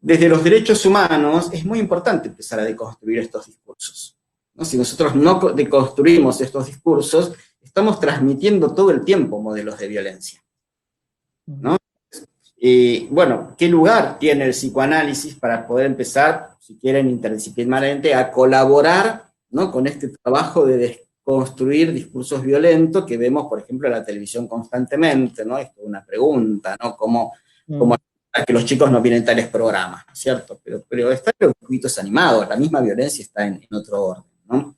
Desde los derechos humanos es muy importante empezar a deconstruir estos discursos, ¿no? Si nosotros no deconstruimos estos discursos, estamos transmitiendo todo el tiempo modelos de violencia, ¿no? Bueno, ¿qué lugar tiene el psicoanálisis para poder empezar, si quieren interdisciplinarmente, a colaborar, ¿no?, con este trabajo de desconstruir discursos violentos que vemos, por ejemplo, en la televisión constantemente, ¿no? Esto es una pregunta, ¿no? ¿Cómo que los chicos no vienen tales programas, ¿no es cierto? Pero están los dibujitos animados, la misma violencia está en otro orden, ¿no?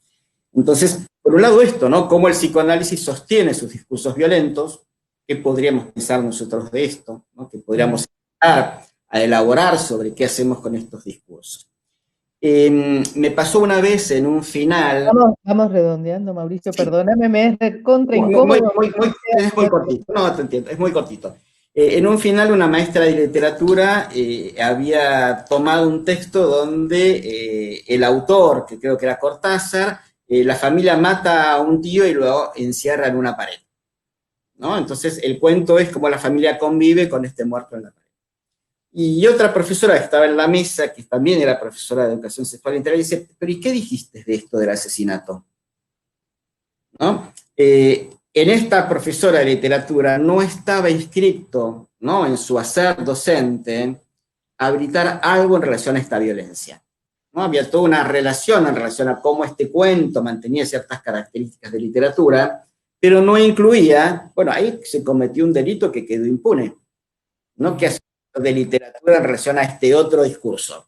Entonces, por un lado esto, ¿no?, cómo el psicoanálisis sostiene sus discursos violentos. ¿Qué podríamos pensar nosotros de esto, ¿no?, que podríamos empezar a elaborar sobre qué hacemos con estos discursos? Me pasó una vez en un final... Vamos redondeando, Mauricio, perdóname, me es recontra incómodo. Es muy cortito, no, te entiendo, es muy cortito. En un final una maestra de literatura había tomado un texto donde el autor, que creo que era Cortázar, la familia mata a un tío y lo encierra en una pared, ¿no? Entonces el cuento es cómo la familia convive con este muerto en la pared. Y otra profesora que estaba en la mesa, que también era profesora de educación sexual integral, dice, ¿pero y qué dijiste de esto del asesinato? ¿No? En esta profesora de literatura no estaba inscrito, ¿no?, en su hacer docente, habilitar algo en relación a esta violencia, ¿no? Había toda una relación en relación a cómo este cuento mantenía ciertas características de literatura, pero no incluía, bueno, ahí se cometió un delito que quedó impune, ¿no?, que hace de literatura en relación a este otro discurso.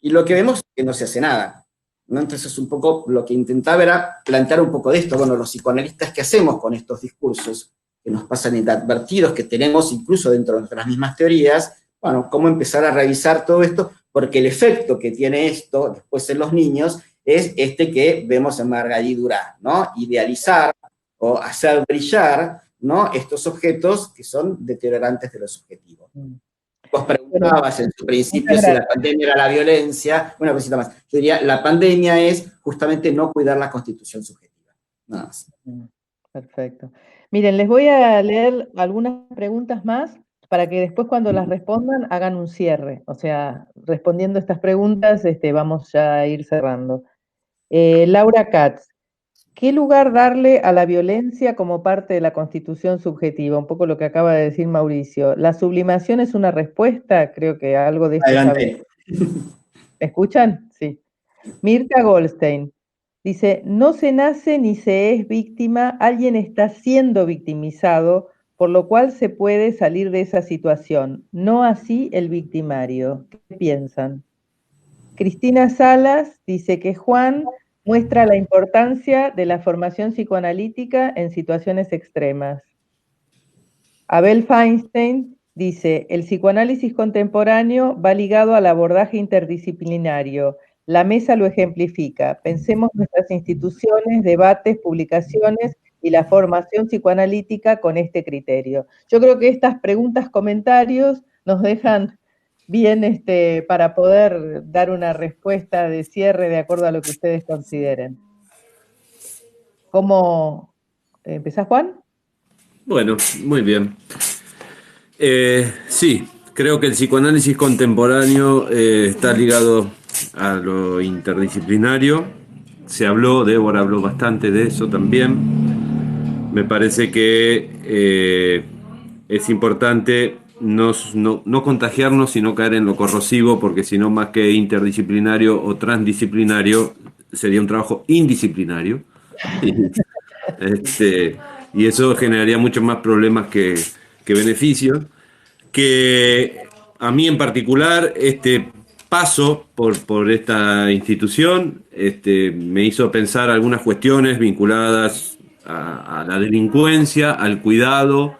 Y lo que vemos es que no se hace nada, ¿no? Entonces, un poco lo que intentaba era plantear un poco de esto. Bueno, los psicoanalistas, ¿qué hacemos con estos discursos que nos pasan inadvertidos, que tenemos incluso dentro de nuestras mismas teorías? Bueno, cómo empezar a revisar todo esto, porque el efecto que tiene esto después en los niños es este que vemos en Margalí Durán, ¿no? Idealizar o hacer brillar, ¿no?, estos objetos que son deteriorantes de lo subjetivo. Vos preguntabas en su principio si la pandemia era la violencia. Una cosita más. Yo diría, la pandemia es justamente no cuidar la constitución subjetiva. Nada más. Perfecto. Miren, les voy a leer algunas preguntas más para que después cuando las respondan hagan un cierre. O sea, respondiendo estas preguntas, vamos ya a ir cerrando. Laura Katz, ¿qué lugar darle a la violencia como parte de la constitución subjetiva? Un poco lo que acaba de decir Mauricio. ¿La sublimación es una respuesta? Creo que algo de esto Adelante. ¿Me escuchan? Sí. Mirta Goldstein dice, no se nace ni se es víctima, alguien está siendo victimizado, por lo cual se puede salir de esa situación, no así el victimario. ¿Qué piensan? Cristina Salas dice que Juan muestra la importancia de la formación psicoanalítica en situaciones extremas. Abel Feinstein dice, el psicoanálisis contemporáneo va ligado al abordaje interdisciplinario. La mesa lo ejemplifica. Pensemos nuestras instituciones, debates, publicaciones y la formación psicoanalítica con este criterio. Yo creo que estas preguntas, comentarios nos dejan bien para poder dar una respuesta de cierre de acuerdo a lo que ustedes consideren. ¿Cómo empezás, Juan? Bueno, muy bien. Sí, creo que el psicoanálisis contemporáneo está ligado a lo interdisciplinario. Débora habló bastante de eso también. Me parece que es importante no contagiarnos, sino caer en lo corrosivo, porque si no, más que interdisciplinario o transdisciplinario, sería un trabajo indisciplinario. Y eso generaría muchos más problemas que beneficios. Que a mí en particular, este paso por esta institución me hizo pensar algunas cuestiones vinculadas a la delincuencia, al cuidado,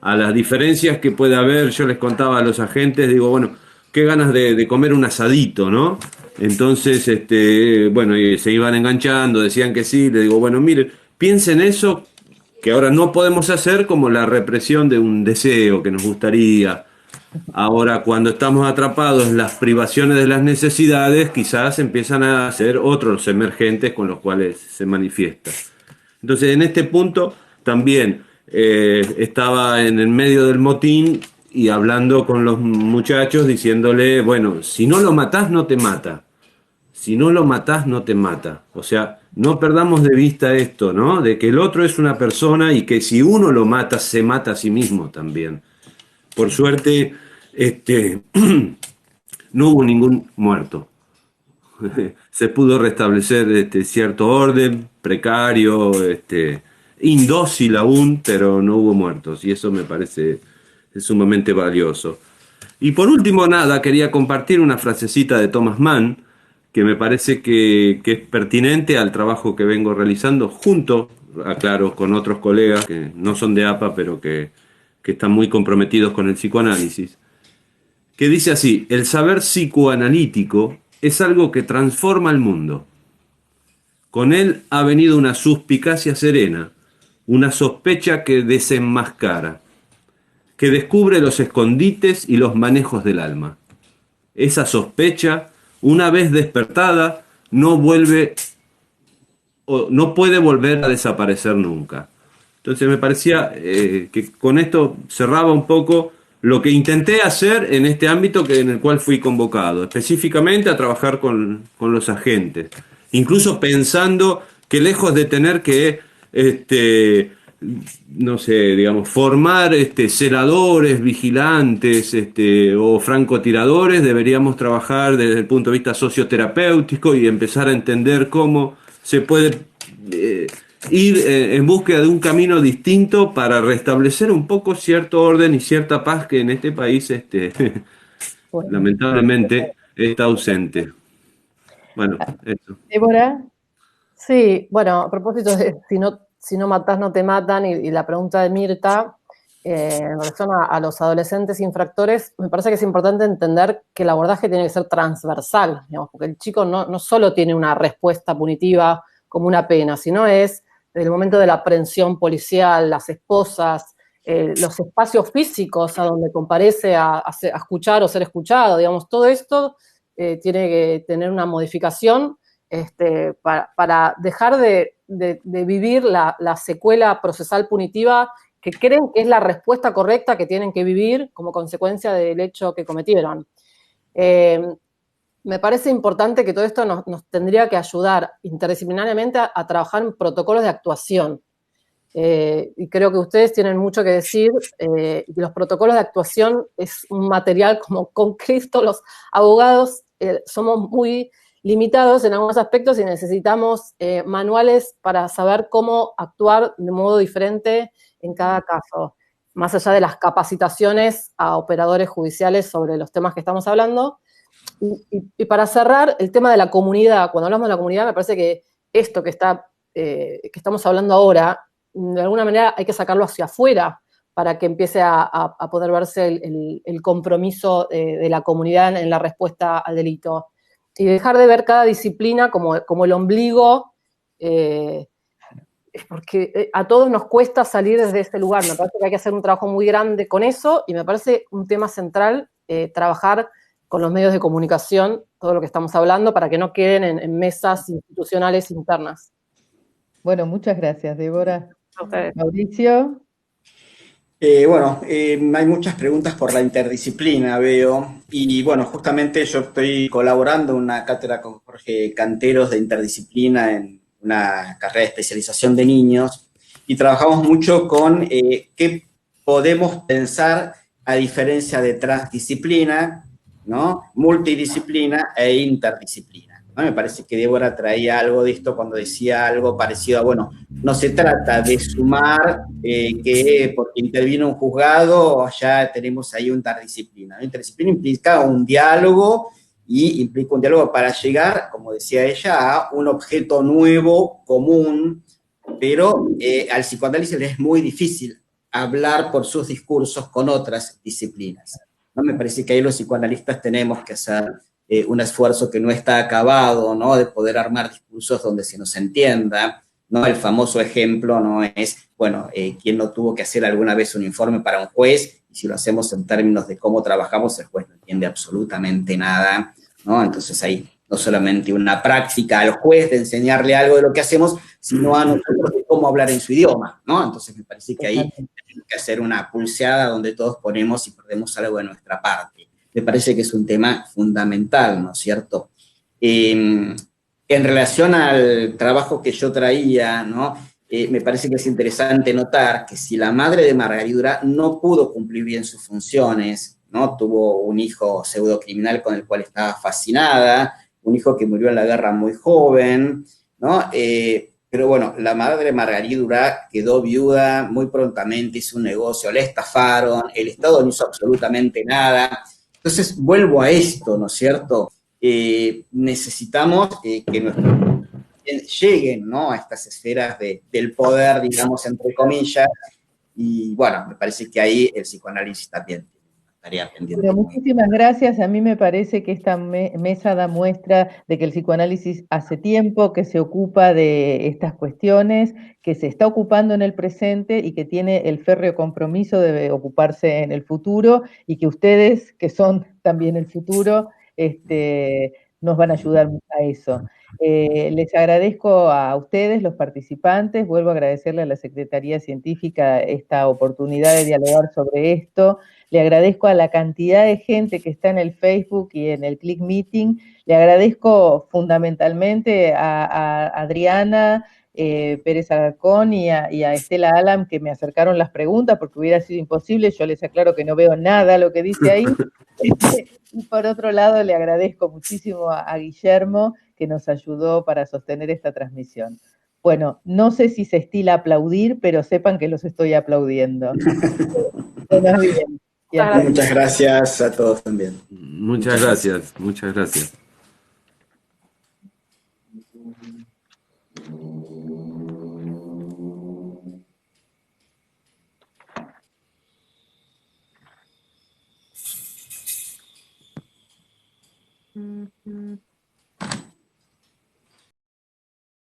a las diferencias que puede haber. Yo les contaba a los agentes, digo, bueno, qué ganas de comer un asadito, ¿no? Entonces, bueno, y se iban enganchando, decían que sí, le digo, bueno, miren, piensen eso que ahora no podemos hacer como la represión de un deseo que nos gustaría. Ahora, cuando estamos atrapados en las privaciones de las necesidades, quizás empiezan a ser otros emergentes con los cuales se manifiesta. Entonces, en este punto también estaba en el medio del motín y hablando con los muchachos, diciéndole, bueno, si no lo matás, no te mata. Si no lo matás, no te mata. O sea, no perdamos de vista esto, ¿no? De que el otro es una persona y que si uno lo mata, se mata a sí mismo también. Por suerte, no hubo ningún muerto. Se pudo restablecer cierto orden, precario, indócil aún, pero no hubo muertos. Y eso me parece sumamente valioso. Y por último, quería compartir una frasecita de Thomas Mann, que me parece que es pertinente al trabajo que vengo realizando junto, aclaro, con otros colegas que no son de APA, pero que están muy comprometidos con el psicoanálisis, que dice así: el saber psicoanalítico es algo que transforma el mundo. Con él ha venido una suspicacia serena, una sospecha que desenmascara, que descubre los escondites y los manejos del alma. Esa sospecha, una vez despertada, no puede volver a desaparecer nunca. Entonces me parecía que con esto cerraba un poco lo que intenté hacer en este ámbito en el cual fui convocado, específicamente a trabajar con los agentes, incluso pensando que lejos de tener que no sé, digamos, formar celadores, vigilantes o francotiradores, deberíamos trabajar desde el punto de vista socioterapéutico y empezar a entender cómo se puede ir en búsqueda de un camino distinto para restablecer un poco cierto orden y cierta paz que en este país lamentablemente está ausente. Bueno, eso. Débora. Sí, bueno, a propósito de si no matás, no te matan, y la pregunta de Mirta, en relación a los adolescentes infractores, me parece que es importante entender que el abordaje tiene que ser transversal, digamos, porque el chico no solo tiene una respuesta punitiva como una pena, sino es desde el momento de la aprehensión policial, las esposas, los espacios físicos a donde comparece a escuchar o ser escuchado, digamos, todo esto tiene que tener una modificación para dejar de vivir la secuela procesal punitiva que creen que es la respuesta correcta que tienen que vivir como consecuencia del hecho que cometieron. Me parece importante que todo esto nos tendría que ayudar interdisciplinariamente a trabajar en protocolos de actuación. Y creo que ustedes tienen mucho que decir. Los protocolos de actuación es un material como con Cristo. Los abogados somos muy limitados en algunos aspectos y necesitamos manuales para saber cómo actuar de modo diferente en cada caso, más allá de las capacitaciones a operadores judiciales sobre los temas que estamos hablando. Y para cerrar, el tema de la comunidad. Cuando hablamos de la comunidad, me parece que esto que estamos hablando ahora, de alguna manera hay que sacarlo hacia afuera para que empiece a poder verse el compromiso de la comunidad en la respuesta al delito. Y dejar de ver cada disciplina como el ombligo, porque a todos nos cuesta salir desde ese lugar. Me parece que hay que hacer un trabajo muy grande con eso, y me parece un tema central trabajar con los medios de comunicación, todo lo que estamos hablando, para que no queden en mesas institucionales internas. Bueno, muchas gracias, Débora. A ustedes. Mauricio. Hay muchas preguntas por la interdisciplina, veo, y bueno, justamente yo estoy colaborando en una cátedra con Jorge Canteros de interdisciplina en una carrera de especialización de niños, y trabajamos mucho con qué podemos pensar a diferencia de transdisciplina, ¿no? Multidisciplina e interdisciplina. ¿No? Me parece que Débora traía algo de esto cuando decía algo parecido a, bueno, no se trata de sumar que porque intervino un juzgado ya tenemos ahí una interdisciplina. Interdisciplina implica un diálogo, y implica un diálogo para llegar, como decía ella, a un objeto nuevo, común, pero al psicoanálisis le es muy difícil hablar por sus discursos con otras disciplinas. ¿No? Me parece que ahí los psicoanalistas tenemos que hacer un esfuerzo que no está acabado, ¿no? De poder armar discursos donde se nos entienda, ¿no? El famoso ejemplo, ¿no? Es, bueno, ¿quién no tuvo que hacer alguna vez un informe para un juez? Y si lo hacemos en términos de cómo trabajamos, el juez no entiende absolutamente nada, ¿no? Entonces hay no solamente una práctica al juez de enseñarle algo de lo que hacemos, sino a nosotros de cómo hablar en su idioma, ¿no? Entonces me parece que ahí tenemos que hacer una pulseada donde todos ponemos y perdemos algo de nuestra parte. Me parece que es un tema fundamental, ¿no es cierto? En relación al trabajo que yo traía, ¿no? Me parece que es interesante notar que si la madre de Margarita no pudo cumplir bien sus funciones, ¿no? Tuvo un hijo pseudocriminal con el cual estaba fascinada, un hijo que murió en la guerra muy joven, ¿no? Pero bueno, la madre de Margarita quedó viuda muy prontamente, hizo un negocio, le estafaron, el Estado no hizo absolutamente nada. Entonces, vuelvo a esto, ¿no es cierto? Necesitamos que nuestros lleguen, ¿no? A estas esferas del poder, digamos, entre comillas, y bueno, me parece que ahí el psicoanálisis también tiene una tarea pendiente. Bueno, muchísimas gracias. A mí me parece que esta mesa da muestra de que el psicoanálisis hace tiempo que se ocupa de estas cuestiones, que se está ocupando en el presente y que tiene el férreo compromiso de ocuparse en el futuro, y que ustedes, que son también el futuro, nos van a ayudar a eso. Les agradezco a ustedes, los participantes, vuelvo a agradecerle a la Secretaría Científica esta oportunidad de dialogar sobre esto. Le agradezco a la cantidad de gente que está en el Facebook y en el Click Meeting. Le agradezco fundamentalmente a Adriana Pérez Alarcón y a Estela Alam, que me acercaron las preguntas, porque hubiera sido imposible. Yo les aclaro que no veo nada lo que dice ahí. Y por otro lado, le agradezco muchísimo a Guillermo, que nos ayudó para sostener esta transmisión. Bueno, no sé si se estila aplaudir, pero sepan que los estoy aplaudiendo. Buenos días. Muchas gracias a todos también. Muchas gracias, muchas gracias.